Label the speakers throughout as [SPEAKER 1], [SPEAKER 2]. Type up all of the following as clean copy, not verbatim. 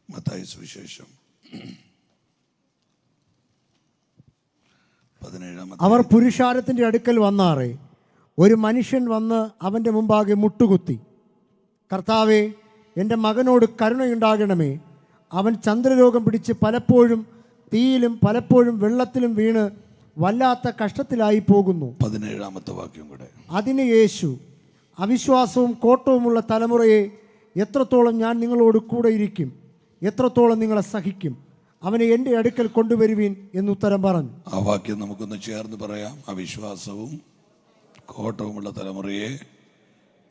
[SPEAKER 1] മത്തായി സുവിശേഷം 17
[SPEAKER 2] അവർ പുരുഷാരത്തിൻ്റെ അടുക്കൽ വന്നാറേ, ഒരു മനുഷ്യൻ വന്ന് അവൻ്റെ മുമ്പാകെ മുട്ടുകുത്തി, കർത്താവേ, എൻ്റെ മകനോട് കരുണയുണ്ടാകണമേ, അവൻ ചന്ദ്രരോഗം പിടിച്ച് പലപ്പോഴും തീയിലും പലപ്പോഴും വെള്ളത്തിലും വീണ് വല്ലാത്ത കഷ്ടത്തിലായി പോകുന്നു.
[SPEAKER 1] 17 വാക്യം കൂടെ.
[SPEAKER 2] അതിന് യേശു, അവിശ്വാസവും കോട്ടവുമുള്ള തലമുറയെ, എത്രത്തോളം ഞാൻ നിങ്ങളോട് കൂടെ ഇരിക്കും, എത്രത്തോളം നിങ്ങളെ സഹിക്കും, അവനെ എൻ്റെ അടുക്കൽ കൊണ്ടുവരുവീൻ എന്നുത്തരം പറഞ്ഞു.
[SPEAKER 1] ആ വാക്യം നമുക്കൊന്ന് ചേർന്ന് പറയാം. അവിശ്വാസവും കോട്ടവുമുള്ള തലമുറയെ,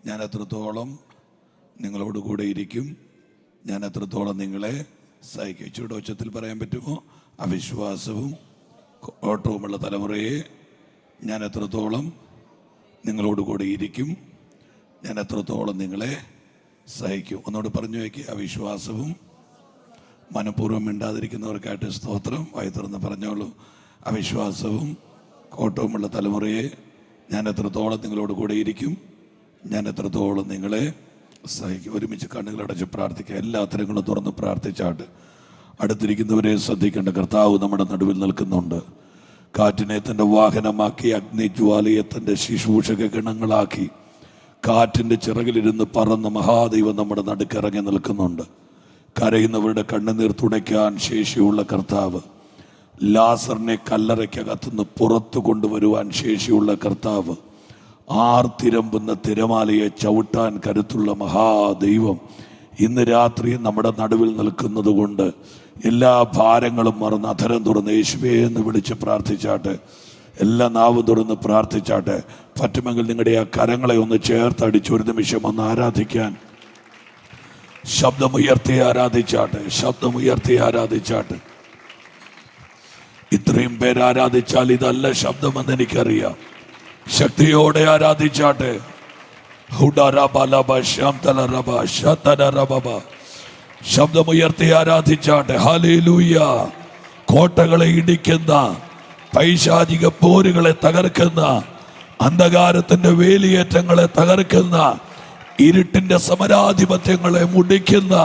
[SPEAKER 1] ഞാൻ എത്രത്തോളം നിങ്ങളോട് കൂടെ ഇരിക്കും, ഞാൻ എത്രത്തോളം നിങ്ങളെ സഹിക്കും. ചൂട് ഉച്ചത്തിൽ പറയാൻ പറ്റുമോ? അവിശ്വാസവും കോട്ടവുമുള്ള തലമുറയെ, ഞാൻ എത്രത്തോളം നിങ്ങളോട് കൂടെ ഇരിക്കും, ഞാൻ എത്രത്തോളം നിങ്ങളെ സഹിക്കും. ഒന്നോട് പറഞ്ഞു വയ്ക്കുക. അവിശ്വാസവും, മനഃപൂർവ്വം മിണ്ടാതിരിക്കുന്നവർക്കായിട്ട് സ്തോത്രം. വായി തുറന്ന് പറഞ്ഞോളൂ. അവിശ്വാസവും കോട്ടവുമുള്ള തലമുറയെ, ഞാൻ എത്രത്തോളം നിങ്ങളോട് കൂടെ ഇരിക്കും, ഞാൻ എത്രത്തോളം നിങ്ങളെ സഹിക്കും. ഒരുമിച്ച് കണ്ണുകളടച്ച് പ്രാർത്ഥിക്കുക. എല്ലാ തരങ്ങളും തുറന്ന് പ്രാർത്ഥിച്ചാട്ട് അടുത്തിരിക്കുന്നവരെ ശ്രദ്ധിക്കേണ്ട. കർത്താവ് നമ്മുടെ നടുവിൽ നിൽക്കുന്നുണ്ട്. കാറ്റിനെ തൻ്റെ വാഹനമാക്കി, അഗ്നിജ്വാലയെ തൻ്റെ ശുശ്രൂഷക ഗണങ്ങളാക്കി, കാറ്റിൻ്റെ ചിറകിലിരുന്ന് പറന്ന് മഹാദൈവം നമ്മുടെ നടുക്കിറങ്ങി നിൽക്കുന്നുണ്ട്. കരയുന്നവരുടെ കണ്ണുനീർ തുടയ്ക്കാൻ ശേഷിയുള്ള കർത്താവ്, ലാസറിനെ കല്ലറയ്ക്കകത്തുനിന്ന് പുറത്തു കൊണ്ടുവരുവാൻ ശേഷിയുള്ള കർത്താവ്, ആർത്തിരമ്പുന്ന തിരമാലയെ ചവിട്ടാൻ കരുത്തുള്ള മഹാദൈവം ഇന്ന് രാത്രി നമ്മുടെ നടുവിൽ നിൽക്കുന്നത് കൊണ്ട് എല്ലാ ഭാരങ്ങളും മറന്ന് അധരം തുറന്ന് യേശുവേ എന്ന് വിളിച്ച് പ്രാർത്ഥിച്ചാട്ടെ. എല്ലാ നാവും തുറന്ന് പ്രാർത്ഥിച്ചാട്ടെ. പറ്റുമെങ്കിൽ നിങ്ങളുടെ ആ കരങ്ങളെ ഒന്ന് ചേർത്തടിച്ച് ഒരു നിമിഷം ഒന്ന് ആരാധിക്കാൻ, ശബ്ദമുയർത്തി ആരാധിച്ചാട്ടെ, ശബ്ദമുയർത്തി ആരാധിച്ചാട്ടെ. ഇത്രയും പേര് ആരാധിച്ചാൽ ഇതല്ല ശബ്ദമെന്ന് എനിക്കറിയാം. ശക്തിയോടെ ആരാധിച്ചാട്ടെ. ശബ്ദമുയർത്തി ആരാധിച്ചാട്ടെ. ഹല്ലേലൂയ. കോട്ടകളെ ഇടിക്കുന്ന, പൈശാചിക പോരുകളെ തകർക്കുന്ന, അന്ധകാരത്തിന്റെ വേലിയേറ്റങ്ങളെ തകർക്കുന്ന, ഇരുട്ടിന്റെ സമരാധിപത്യങ്ങളെ മുടിക്കുന്ന,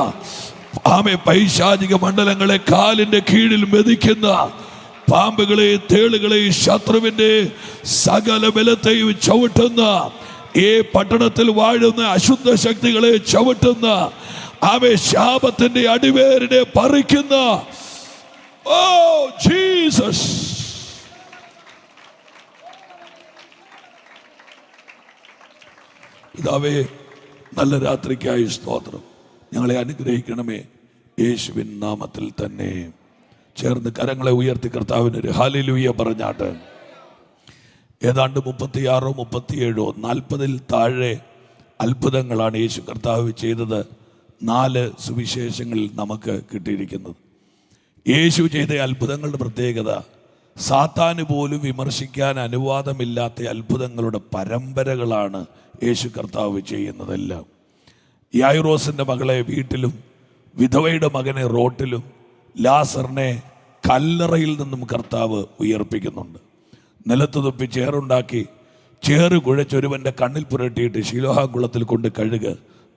[SPEAKER 1] പൈശാചിക മണ്ഡലങ്ങളെ കാലിന്റെ കീഴിൽ മെതിക്കുന്ന, പാമ്പുകളെ, തേളുകളെ, ശത്രുവിന്റെ സകല ബലത്തെയും ചവിട്ടുന്ന, ഈ പട്ടണത്തിൽ വാഴുന്ന അശുദ്ധ ശക്തികളെ ചവിട്ടുന്ന, ശാപത്തിന്റെ അടിവേരിനെ പറിക്കുന്ന, ഓ ജീസസ്. പിതാവേ, നല്ല രാത്രിക്കായി സ്തോത്രം. ഞങ്ങളെ അനുഗ്രഹിക്കണമേ യേശുവിൻ നാമത്തിൽ തന്നെ. ചേർന്ന് കരങ്ങളെ ഉയർത്തി കർത്താവിനൊരു ഹല്ലേലൂയ പറഞ്ഞാട്ട്. ഏതാണ്ട് 36, 37, 40 താഴെ അത്ഭുതങ്ങളാണ് യേശു കർത്താവ് ചെയ്തത്. 4 സുവിശേഷങ്ങളിൽ നമുക്ക് കിട്ടിയിരിക്കുന്നത്. യേശു ചെയ്ത അത്ഭുതങ്ങളുടെ പ്രത്യേകത, സാത്താന് പോലും വിമർശിക്കാൻ അനുവാദമില്ലാത്ത അത്ഭുതങ്ങളുടെ പരമ്പരകളാണ് യേശു കർത്താവ് ചെയ്യുന്നതെല്ലാം. യായിറോസിൻ്റെ മകളെ വീട്ടിലും, വിധവയുടെ മകനെ റോട്ടിലും, ലാസറിനെ കല്ലറയിൽ നിന്നും കർത്താവ് ഉയർപ്പിക്കുന്നുണ്ട്. നിലത്ത് തുപ്പി ചേറുണ്ടാക്കി, ചേറ് കുഴച്ചൊരുവൻ്റെ കണ്ണിൽ പുരട്ടിയിട്ട് ശിലോഹാ കുളത്തിൽ കൊണ്ട് കഴുക.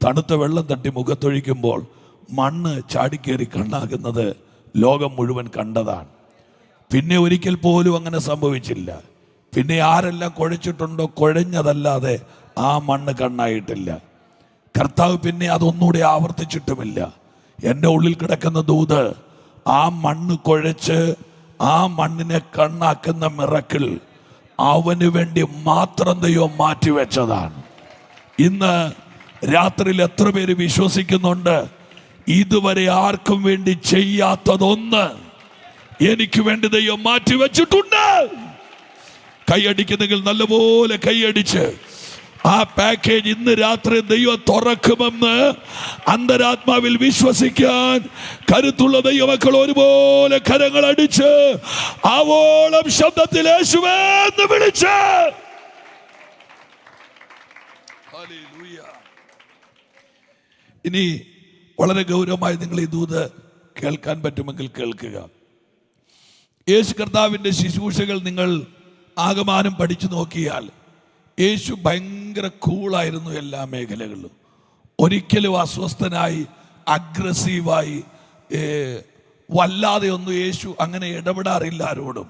[SPEAKER 1] തണുത്ത വെള്ളം തട്ടി മുഖത്തൊഴിക്കുമ്പോൾ മണ്ണ് ചാടിക്കേറി കണ്ണാകുന്നത് ലോകം മുഴുവൻ കണ്ടതാണ്. പിന്നെ ഒരിക്കൽ പോലും അങ്ങനെ സംഭവിച്ചില്ല. പിന്നെ ആരെല്ലാം കുഴച്ചിട്ടുണ്ടോ കുഴഞ്ഞതല്ലാതെ ആ മണ്ണ് കണ്ണായിട്ടില്ല. കർത്താവ് പിന്നെ അതൊന്നുകൂടി ആവർത്തിച്ചിട്ടുമില്ല. എൻ്റെ ഉള്ളിൽ കിടക്കുന്ന ദൂത്, ആ മണ്ണ് കുഴച്ച് ആ മണ്ണിനെ കണ്ണാക്കുന്ന മിറക്കിൾ അവന് വേണ്ടി മാത്രം ദൈവം മാറ്റിവെച്ചതാണ്. ഇന്ന് രാത്രിയിൽ എത്ര പേര് വിശ്വസിക്കുന്നുണ്ട്, ഇതുവരെ ആർക്കും വേണ്ടി ചെയ്യാത്തതൊന്ന് എനിക്ക് വേണ്ടി ദൈവം മാറ്റിവെച്ചിട്ടുണ്ട്? കൈയടിക്കുന്നെങ്കിൽ നല്ലപോലെ കൈയടിച്ച് ആ പാക്കേജ് ഇന്ന് രാത്രി ദൈവം തുറക്കുമെന്ന് അന്തരാത്മാവിൽ വിശ്വസിക്കാൻ കരുത്തുള്ള ദൈവമക്കൾ ഒരുപോലെ കരങ്ങൾ അടിച്ച് ആവോളം ശബ്ദത്തിൽ യേശുവേ എന്ന് വിളിച്ച് ഇനി വളരെ ഗൗരവമായി നിങ്ങൾ ഈ ദൂത് കേൾക്കാൻ പറ്റുമെങ്കിൽ കേൾക്കുക. യേശു കർത്താവിൻ്റെ ശുശ്രൂഷകൾ നിങ്ങൾ ആകമാനം പഠിച്ചു നോക്കിയാൽ യേശു ഭയങ്കര കൂളായിരുന്നു എല്ലാ മേഖലകളിലും. ഒരിക്കലും അസ്വസ്ഥനായി, അഗ്രസീവായി, വല്ലാതെ ഒന്നും യേശു അങ്ങനെ ഇടപെടാറില്ല ആരോടും.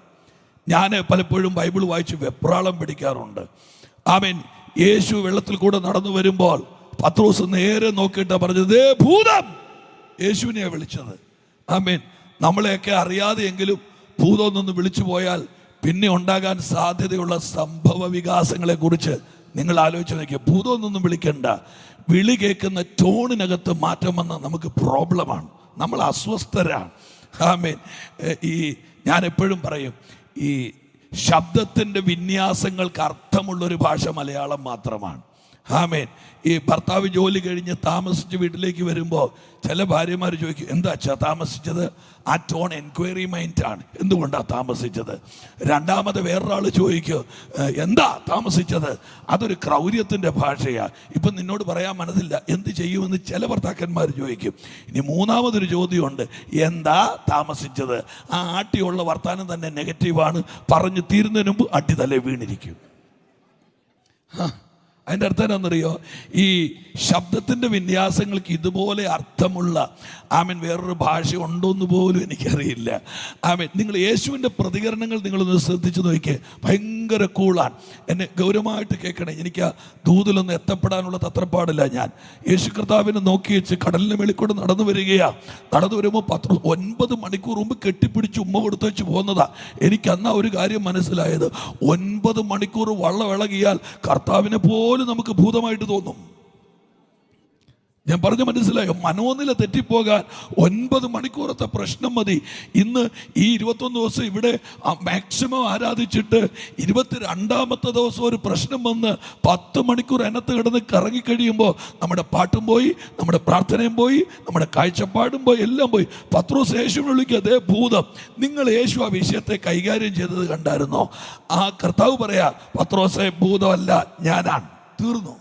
[SPEAKER 1] ഞാൻ പലപ്പോഴും ബൈബിൾ വായിച്ച് വെപ്രാളം പിടിക്കാറുണ്ട്. ആമേൻ. യേശു വെള്ളത്തിൽ കൂടെ നടന്നു വരുമ്പോൾ പത്രോസ് നേരെ നോക്കിയിട്ടാ പറഞ്ഞത്, ഭൂതം. യേശുവിനെയാണ് വിളിച്ചത്. ആമേൻ. നമ്മളെയൊക്കെ അറിയാതെയെങ്കിലും ഭൂതം എന്നൊന്ന് വിളിച്ചു പോയാൽ പിന്നെ ഉണ്ടാകാൻ സാധ്യതയുള്ള സംഭവ വികാസങ്ങളെ കുറിച്ച് നിങ്ങൾ ആലോചിച്ച് നോക്കിയ. ഭൂതം എന്നൊന്നും വിളിക്കണ്ട, വിളി കേൾക്കുന്ന ടോണിനകത്ത് മാറ്റം വന്നാൽ നമുക്ക് പ്രോബ്ലമാണ്, നമ്മൾ അസ്വസ്ഥരാണ്. ആമേൻ. ഞാൻ എപ്പോഴും പറയും, ഈ ശബ്ദത്തിൻ്റെ വിന്യാസങ്ങൾക്ക് അർത്ഥമുള്ളൊരു ഭാഷ മലയാളം മാത്രമാണ്. ആമേൻ. ഈ ഭർത്താവ് ജോലി കഴിഞ്ഞ് താമസിച്ച് വീട്ടിലേക്ക് വരുമ്പോൾ ചില ഭാര്യമാർ ചോദിക്കും, എന്താ അച്ഛാ താമസിച്ചത്? ആ ടോൺ എൻക്വയറി മൈൻഡാണ്, എന്തുകൊണ്ടാണ് താമസിച്ചത്? രണ്ടാമത് വേറൊരാൾ ചോദിക്കും, എന്താ താമസിച്ചത്? അതൊരു ക്രൗര്യത്തിൻ്റെ ഭാഷയാണ്, ഇപ്പം നിന്നോട് പറയാൻ മനസ്സില്ല, എന്ത് ചെയ്യുമെന്ന് ചില ഭർത്താക്കന്മാർ ചോദിക്കും. ഇനി മൂന്നാമതൊരു ചോദ്യമുണ്ട്, എന്താ താമസിച്ചത്? ആ ആട്ടിയുള്ള വർത്താനം തന്നെ നെഗറ്റീവാണ്, പറഞ്ഞു തീരുന്നതിന് മുമ്പ് അട്ടി തലേ വീണിരിക്കും. അതിൻ്റെ അർത്ഥം എന്താണെന്നറിയോ? ഈ ശബ്ദത്തിൻ്റെ വിന്യാസങ്ങൾക്ക് ഇതുപോലെ അർത്ഥമുള്ള ആമേൻ വേറൊരു ഭാഷ ഉണ്ടോയെന്ന് പോലും എനിക്കറിയില്ല. ആമേൻ. നിങ്ങൾ യേശുവിൻ്റെ പ്രതികരണങ്ങൾ നിങ്ങളൊന്ന് ശ്രദ്ധിച്ചു നോക്കിയേ, ഭയങ്കര കൂളാണ്. എന്നെ ഗൗരവമായിട്ട് കേൾക്കണേ. എനിക്ക് ആ ദൂതിലൊന്നും എത്തപ്പെടാനുള്ള തത്രപ്പാടില്ല. ഞാൻ യേശു കർത്താവിനെ നോക്കി വെച്ച് കടലിന് മേളിക്കൂടെ നടന്നു വരികയാണ്. നടന്നു വരുമ്പോൾ 9 മണിക്കൂർ മുമ്പ് കെട്ടിപ്പിടിച്ച് ഉമ്മ കൊടുത്തു വെച്ച് പോകുന്നതാ. എനിക്ക് അന്നാ ഒരു കാര്യം മനസ്സിലായത്, 9 മണിക്കൂർ വള്ളം ഇളകിയാൽ കർത്താവിനെ പോലും നമുക്ക് ഭൂതമായിട്ട് തോന്നും. ഞാൻ പറഞ്ഞു മനസ്സിലായോ? മനോനില തെറ്റിപ്പോകാൻ 9 മണിക്കൂറത്തെ പ്രശ്നം മതി. ഇന്ന് ഈ 21 ദിവസം ഇവിടെ മാക്സിമം ആരാധിച്ചിട്ട് 22ാമത്തെ ദിവസം ഒരു പ്രശ്നം വന്ന് 10 മണിക്കൂർ അതിനകത്ത് കിടന്ന് കറങ്ങിക്കഴിയുമ്പോൾ നമ്മുടെ പാട്ടും പോയി, നമ്മുടെ പ്രാർത്ഥനയും പോയി, നമ്മുടെ കാഴ്ചപ്പാടും പോയി, എല്ലാം പോയി. പത്രോസ് യേശുവിനെ വിളിക്കുക, അതേ ഭൂതം. നിങ്ങൾ യേശു ആ വിഷയത്തെ കൈകാര്യം ചെയ്തത് കണ്ടായിരുന്നോ? ആ കർത്താവ് പറയാ, പത്രോസെ ഭൂതമല്ല, ഞാനാണ്. തീർന്നു.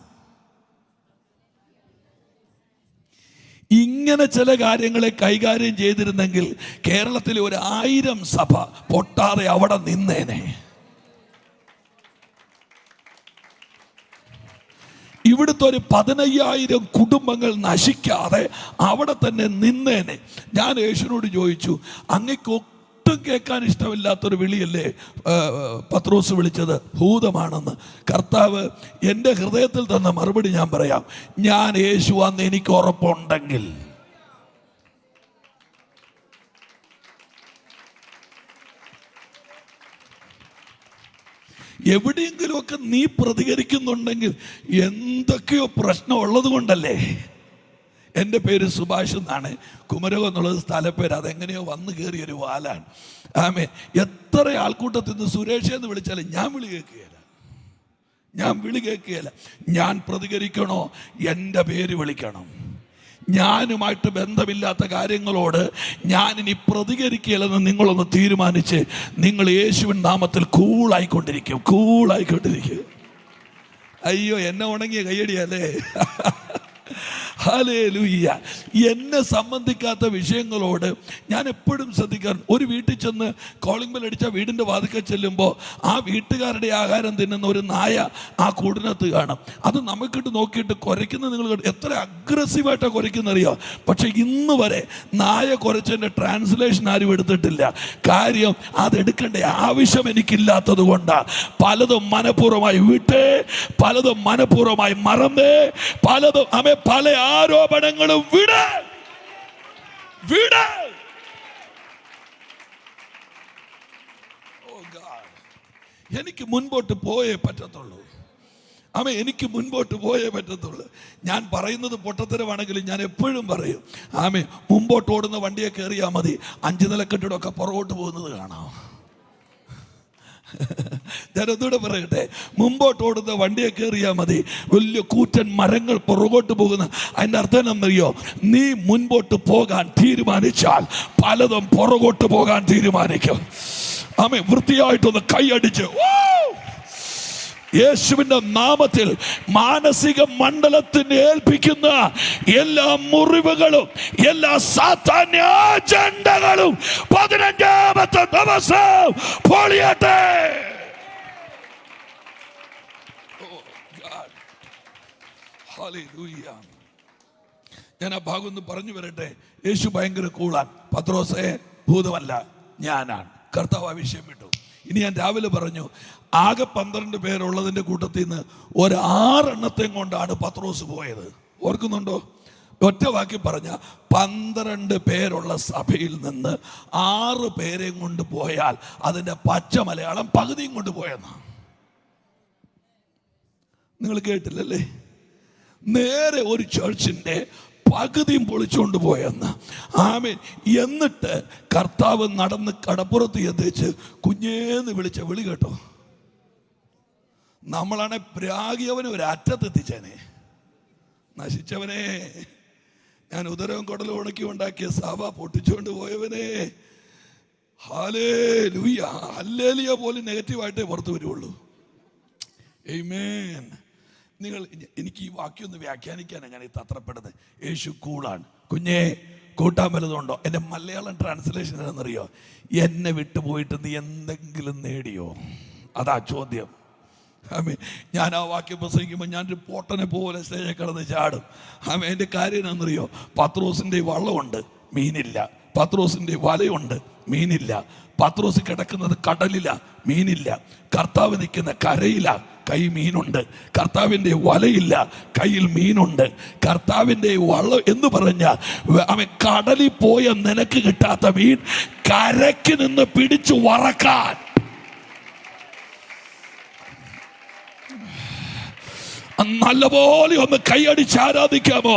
[SPEAKER 1] ഇങ്ങനെ ചില കാര്യങ്ങളെ കൈകാര്യം ചെയ്തിരുന്നെങ്കിൽ കേരളത്തിലെ 1000 സഭ പൊട്ടാതെ അവിടെ നിന്നേനെ. ഇവിടുത്തെ ഒരു 15,000 കുടുംബങ്ങൾ നശിക്കാതെ അവിടെ തന്നെ നിന്നേനെ. ഞാൻ യേശുവിനോട് ചോദിച്ചു, അങ്ങേക്ക് ഒട്ടും കേൾക്കാൻ ഇഷ്ടമില്ലാത്തൊരു വിളിയല്ലേ പത്രോസ് വിളിച്ചത്? ഭൂതമാണെന്ന്. കർത്താവ് എൻ്റെ ഹൃദയത്തിൽ തന്ന മറുപടി ഞാൻ പറയാം, ഞാൻ യേശു അന്ന് എനിക്ക് ഉറപ്പുണ്ടെങ്കിൽ. എവിടെയെങ്കിലുമൊക്കെ നീ പ്രതികരിക്കുന്നുണ്ടെങ്കിൽ എന്തൊക്കെയോ പ്രശ്നം ഉള്ളത് കൊണ്ടല്ലേ. എൻ്റെ പേര് സുഭാഷ് എന്നാണ്. കുമരകം എന്നുള്ളത് സ്ഥലപ്പേര്, അതെങ്ങനെയോ വന്നു കയറിയൊരു വാലാണ്. ആമേ. എത്ര ആൾക്കൂട്ടത്തിൽ നിന്ന് സുരേഷ് എന്ന് വിളിച്ചാലും ഞാൻ വിളി കേൾക്കുകയില്ല. ഞാൻ പ്രതികരിക്കണോ? എൻ്റെ പേര് വിളിക്കണം. ഞാനുമായിട്ട് ബന്ധമില്ലാത്ത കാര്യങ്ങളോട് ഞാനിനി പ്രതികരിക്കുകയില്ലെന്ന് നിങ്ങളൊന്ന് തീരുമാനിച്ച് നിങ്ങൾ യേശുവിൻ നാമത്തിൽ കൂളായിക്കൊണ്ടിരിക്കും. അയ്യോ, എന്നെ ഉണങ്ങിയ കയ്യടിയല്ലേ. ഹല്ലേലൂയ. എന്നെ സംബന്ധിക്കാത്ത വിഷയങ്ങളോട് ഞാൻ എപ്പോഴും ശ്രദ്ധിക്കാറുണ്ട്. ഒരു വീട്ടിൽ ചെന്ന് കോളിംഗ് ബെൽ അടിച്ച വീടിൻ്റെ വാതിക്കൽ ചെല്ലുമ്പോൾ ആ വീട്ടുകാരുടെ ആഹാരം തിന്നുന്ന ഒരു നായ ആ കൂടിനകത്ത് കാണും. അത് നമുക്കിട്ട് നോക്കിയിട്ട് കുരയ്ക്കുന്നത് നിങ്ങൾ എത്ര അഗ്രസീവായിട്ടാണ് കുരയ്ക്കുന്നറിയോ? പക്ഷെ ഇന്ന് വരെ നായ കുരച്ചതിൻ്റെ ട്രാൻസ്ലേഷൻ ആരും എടുത്തിട്ടില്ല. കാര്യം അതെടുക്കേണ്ട ആവശ്യം എനിക്കില്ലാത്തത് കൊണ്ടാണ്. പലതും മനഃപൂർവ്വമായി വിട്ടേ, പലതും മനഃപൂർവ്വമായി മറന്നേ, പലതും പല ആരോപണങ്ങളും വിട്. എനിക്ക് മുൻപോട്ട് പോയേ പറ്റത്തുള്ളൂ. എനിക്ക് മുൻപോട്ട് പോയേ പറ്റത്തുള്ളൂ. ഞാൻ പറയുന്നത് പൊട്ടത്തരമാണെങ്കിലും ഞാൻ എപ്പോഴും പറയും, മുമ്പോട്ട് ഓടുന്ന വണ്ടിയെ കയറിയാൽ മതി, 5 നില കെട്ടിടമൊക്കെ പുറകോട്ട് പോകുന്നത് കാണാം. ഞാനൊന്നുകൂടെ പറയട്ടെ, മുമ്പോട്ട് ഓടുന്ന വണ്ടിയെ കയറിയാൽ മതി, വലിയ കൂറ്റൻ മരങ്ങൾ പുറകോട്ട് പോകുന്ന. അതിൻ്റെ അർത്ഥം എന്നറിയോ? നീ മുൻപോട്ട് പോകാൻ തീരുമാനിച്ചാൽ പലതും പുറകോട്ട് പോകാൻ തീരുമാനിക്കും. വൃത്തിയായിട്ടൊന്ന് കൈയടിച്ച് യേശുവിന്റെ നാമത്തിൽ മാനസിക മണ്ഡലത്തിന് ഏൽപ്പിക്കുന്ന എല്ലാ മുറിവുകളും, എല്ലാ സാത്താന്യ അജണ്ടകളും 15ാമത്തെ ദിവസം പൊളിയട്ടെ. ഞാൻ ആ ഭാഗം ഒന്ന് പറഞ്ഞു വരട്ടെ. യേശു ഭയങ്കര കൂളാൻ. പത്രോസേ, ഭൂതമല്ല, ഞാനാണ്. കർത്താവ് ആ വിഷയം വിട്ടു. ഇനി ഞാൻ രാവിലെ പറഞ്ഞു, ആകെ 12 പേരുള്ളതിൻ്റെ കൂട്ടത്തിൽ നിന്ന് 6 കൊണ്ടാണ് പത്രോസ് പോയത്. ഓർക്കുന്നുണ്ടോ? ഒറ്റ വാക്കി പറഞ്ഞ 12 പേരുള്ള സഭയിൽ നിന്ന് 6 പേരെയും കൊണ്ട് പോയാൽ അതിൻ്റെ പച്ച മലയാളം പകുതിയും കൊണ്ട് പോയെന്നാണ്. നിങ്ങൾ കേട്ടില്ലല്ലേ? നേരെ ഒരു ചർച്ചിന്റെ പകുതിയും പൊളിച്ചുകൊണ്ട് പോയെന്ന്. ആമേൻ. എന്നിട്ട് കർത്താവ് നടന്ന് കടപ്പുറത്ത് എത്തിച്ച് കുഞ്ഞേന്ന് വിളിച്ച വിളി കേട്ടോ. നമ്മളാണെ പ്രാഗിയവനെ ഒരു അറ്റത്തെത്തിച്ചേനെ. നശിച്ചവനെ, ഞാൻ ഉദരവും കുടലും ഉണക്കി ഉണ്ടാക്കിയ സഭ പൊട്ടിച്ചുകൊണ്ട് പോയവനെ, ഹല്ലേലൂയ, ഹല്ലേലൂയ പോലും നെഗറ്റീവായിട്ടേ പുറത്തു വരുള്ളൂ. ആമേൻ. നിങ്ങൾ, എനിക്ക് ഈ വാക്യം ഒന്ന് വ്യാഖ്യാനിക്കാൻ എങ്ങനെ തത്രപ്പെടുന്നത്? യേശു കൂളാണ്. കുഞ്ഞേ, കൂട്ടാൻ വല്ലതുണ്ടോ? എൻ്റെ മലയാളം ട്രാൻസ്ലേഷൻ എന്നറിയോ? എന്നെ വിട്ടുപോയിട്ട് നീ എന്തെങ്കിലും നേടിയോ? അതാ ചോദ്യം. ഞാൻ ആ വാക്യം പ്രസംഗിക്കുമ്പോൾ ഞാനൊരു പൊട്ടനെ പോലെ സ്റ്റേജിൽ കിടന്ന് ചാടും. എൻ്റെ കാര്യം എന്നാണെന്നറിയോ? പത്രോസിൻ്റെ വള്ളമുണ്ട്, മീനില്ല. പത്രോസിൻ്റെ വലയുണ്ട്, മീനില്ല. പത്രോസ് കിടക്കുന്നത് കടലില, മീനില്ല. കർത്താവ് നിൽക്കുന്ന കരയില, കൈ മീനുണ്ട്. കർത്താവിൻ്റെ വലയില്ല, കയ്യിൽ മീനുണ്ട്. കർത്താവിൻ്റെ വള്ളം എന്ന് പറഞ്ഞാൽ അവൻ കടലിൽ പോയ നിനക്ക് കിട്ടാത്ത മീൻ കരയ്ക്ക് നിന്ന് പിടിച്ചു വറക്കാൻ. നല്ലപോലെ ഒന്ന് കൈയടിച്ച് ആരാധിക്കാമോ?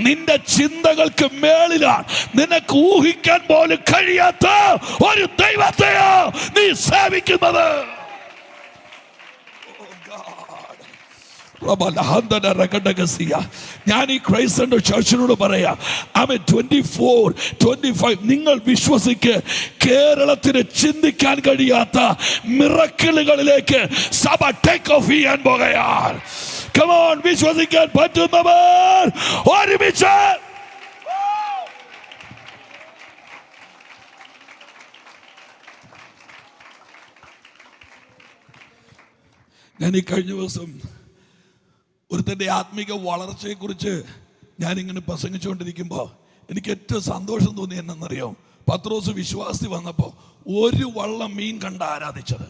[SPEAKER 1] നിന്റെ ചിന്തകൾക്ക് മേളിലാണ്, നിനക്ക് ഊഹിക്കാൻ പോലും കഴിയാത്ത ഒരു ദൈവത്തെയോ നീ സേവിക്കുന്നത്. ഞാൻ ഈ ക്രൈസ്റ്റ് സെന്റർ ചർച്ചിനോട് പറയാം, 24-25 നിങ്ങൾ വിശ്വസിക്ക്. കേരളത്തിന് ചിന്തിക്കാൻ കഴിയാത്ത മിറക്കിളുകളിലേക്ക് സഭ ടേക്ക് ഓഫ് ചെയ്യാൻ പോകുകയാൽ. Come on, വിശ്വസിക്കാൻ പറ്റുന്നവർ ഒരുമിച്ച്. ഞാൻ ഈ കഴിഞ്ഞ ദിവസം ഒരുത്തൻ്റെ ആത്മീക വളർച്ചയെക്കുറിച്ച് ഞാനിങ്ങനെ പ്രസംഗിച്ചുകൊണ്ടിരിക്കുമ്പോൾ എനിക്ക് ഏറ്റവും സന്തോഷം തോന്നി എന്നറിയോ? പത്രോസ് വിശ്വാസി വന്നപ്പോൾ ഒരു വള്ളം മീൻ കണ്ട ആരാധിച്ചത്.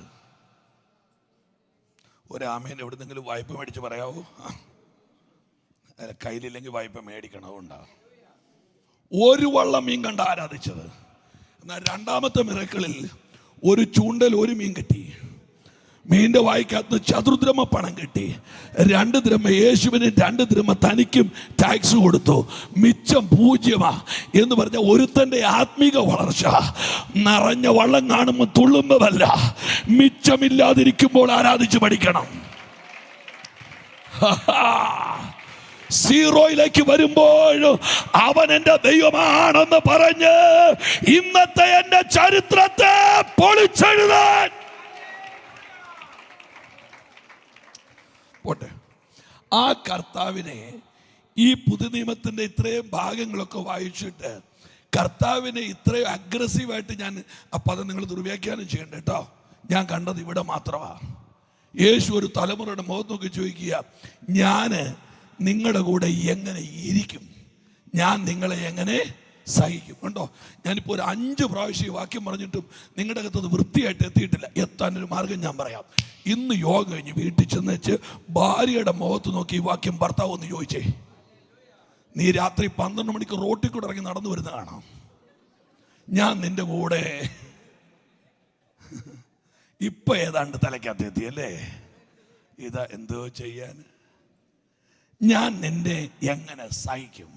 [SPEAKER 1] ഒരാമേൻ എവിടുന്നെങ്കിലും വായ്പ മേടിച്ച് പറയാവോ? കയ്യിലില്ലെങ്കിൽ വായ്പ മേടിക്കണം. ഉണ്ടാവും. ഒരു വള്ളം മീൻ കണ്ട ആരാധിച്ചത്. എന്നാൽ രണ്ടാമത്തെ മിറക്കിളിൽ ഒരു ചൂണ്ടൽ ഒരു മീൻ കിട്ടി. മീൻ്റെ വായിക്കകത്ത് ചതുർദ്രമ പണം കിട്ടി. 2 ദ്രഹ്മ യേശുവിന്, 2 ദ്രഹ്മ തനിക്കും ടാക്സ് കൊടുത്തു. മിച്ചം 0 എന്ന് പറഞ്ഞ ഒരുത്തൻ്റെ ആത്മീക വളർച്ച നിറഞ്ഞ വള്ളം കാണുമ്പോൾ തുള്ളുന്നതല്ല, മിച്ചമില്ലാതിരിക്കുമ്പോൾ ആരാധിച്ച് പഠിക്കണം. സീറോയിലേക്ക് വരുമ്പോൾ അവൻ എൻ്റെ ദൈവമാണെന്ന് പറഞ്ഞ് ഇന്നത്തെ എൻ്റെ ചരിത്രത്തെ പൊളിച്ചെഴുതാൻ. ആ കർത്താവിനെ ഈ പുതിയ നിയമത്തിന്റെ ഇത്രയും ഭാഗങ്ങളൊക്കെ വായിച്ചിട്ട് കർത്താവിനെ ഇത്രയും അഗ്രസീവായിട്ട് ഞാൻ ആ പദം നിങ്ങൾ ദുർവ്യാഖ്യാനം ചെയ്യണ്ട കേട്ടോ. ഞാൻ കണ്ടത് ഇവിടെ മാത്രമാണ്. യേശു ഒരു തലമുറയുടെ മുഖത്ത് നോക്കി ചോദിക്കുക, ഞാൻ നിങ്ങളുടെ കൂടെ എങ്ങനെ ഇരിക്കും? ഞാൻ നിങ്ങളെ എങ്ങനെ സഹിക്കും? കണ്ടോ, ഞാനിപ്പോൾ ഒരു 5 പ്രാവശ്യം വാക്യം പറഞ്ഞിട്ടും നിങ്ങളുടെ അകത്തത് വൃത്തിയായിട്ട് എത്തിയിട്ടില്ല. എത്താനൊരു മാർഗം ഞാൻ പറയാം. ഇന്ന് യോഗ കഴിഞ്ഞ് വീട്ടിൽ ചെന്നുവെച്ച് ഭാര്യയുടെ മുഖത്ത് നോക്കി ഈ വാക്യം ഭർത്താവ് ഒന്ന് ചോദിച്ചേ. നീ രാത്രി 12 മണിക്ക് റോട്ടിൽ കൂടെ ഇറങ്ങി നടന്നു വരുന്ന കാണാം. ഞാൻ നിന്റെ കൂടെ ഇപ്പൊ ഏതാണ്ട് തലയ്ക്കകത്ത് എത്തിയല്ലേ? ഇതാ എന്തോ ചെയ്യാൻ. ഞാൻ നിന്നെ എങ്ങനെ സഹിക്കും?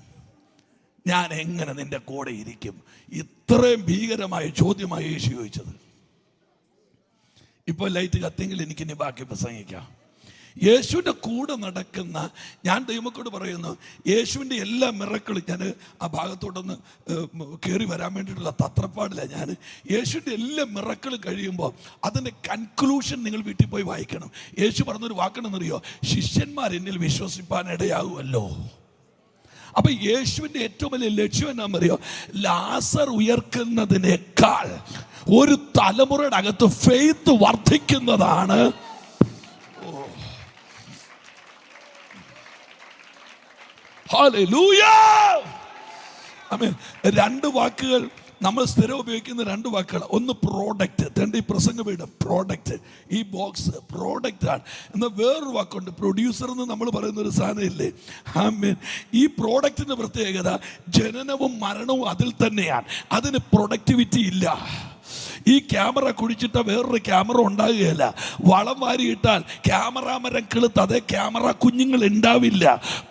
[SPEAKER 1] ഞാൻ എങ്ങനെ നിന്റെ കൂടെ ഇരിക്കും? ഇത്രയും ഭീകരമായ ചോദ്യമായി യേശു ചോദിച്ചത്. ഇപ്പോൾ ലൈറ്റ് കത്തിയെങ്കിൽ എനിക്കിനി ബാക്കി പ്രസംഗിക്കാം. യേശുവിൻ്റെ കൂടെ നടക്കുന്ന, ഞാൻ ദൈവമക്കളോട് പറയുന്നു, യേശുവിൻ്റെ എല്ലാ മിറക്കിളും, ഞാൻ ആ ഭാഗത്തോട്ടൊന്ന് കയറി വരാൻ വേണ്ടിയിട്ടുള്ള തത്രപ്പാടില്ല. ഞാൻ യേശുവിൻ്റെ എല്ലാ മിറക്കിളും കഴിയുമ്പോൾ അതിൻ്റെ കൺക്ലൂഷൻ നിങ്ങൾ വീട്ടിൽ പോയി വായിക്കണം. യേശു പറഞ്ഞൊരു വാക്കണെന്നറിയോ? ശിഷ്യന്മാർ എന്നിൽ വിശ്വസിപ്പാൻ ഇടയാകുമല്ലോ. അപ്പൊ യേശുവിന്റെ ഏറ്റവും വലിയ ലക്ഷ്യം എന്നാണെന്നറിയോ? ലാസർ ഉയർക്കുന്നതിനേക്കാൾ ഒരു തലമുറയുടെ അകത്ത് ഫെയ്ത്ത് വർദ്ധിക്കുന്നതാണ്. ഹല്ലേലൂയ! ആമേൻ. രണ്ട് വാക്കുകൾ നമ്മൾ സ്ഥിരം ഉപയോഗിക്കുന്ന രണ്ട് വാക്കുകൾ. ഒന്ന് പ്രോഡക്റ്റ്, തൻ്റെ ഈ പ്രസംഗപീഠം പ്രോഡക്റ്റ്, ഈ ബോക്സ് പ്രോഡക്റ്റ് ആണ്. എന്നാൽ വേറൊരു വാക്കുണ്ട് പ്രൊഡ്യൂസർ എന്ന് നമ്മൾ പറയുന്ന ഒരു സാധനം ഇല്ലേ. ആമേൻ. ഈ പ്രോഡക്റ്റിൻ്റെ പ്രത്യേകത ജനനവും മരണവും അതിൽ തന്നെയാണ്. അതിന് പ്രൊഡക്ടിവിറ്റി ഇല്ല. ഈ ക്യാമറ കുഴിച്ചിട്ട വേറൊരു ക്യാമറ ഉണ്ടാകുകയില്ല. വളം വാരിയിട്ടാൽ ക്യാമറാമരം കിളുത്ത് അതേ ക്യാമറ കുഞ്ഞുങ്ങൾ ഉണ്ടാവില്ല.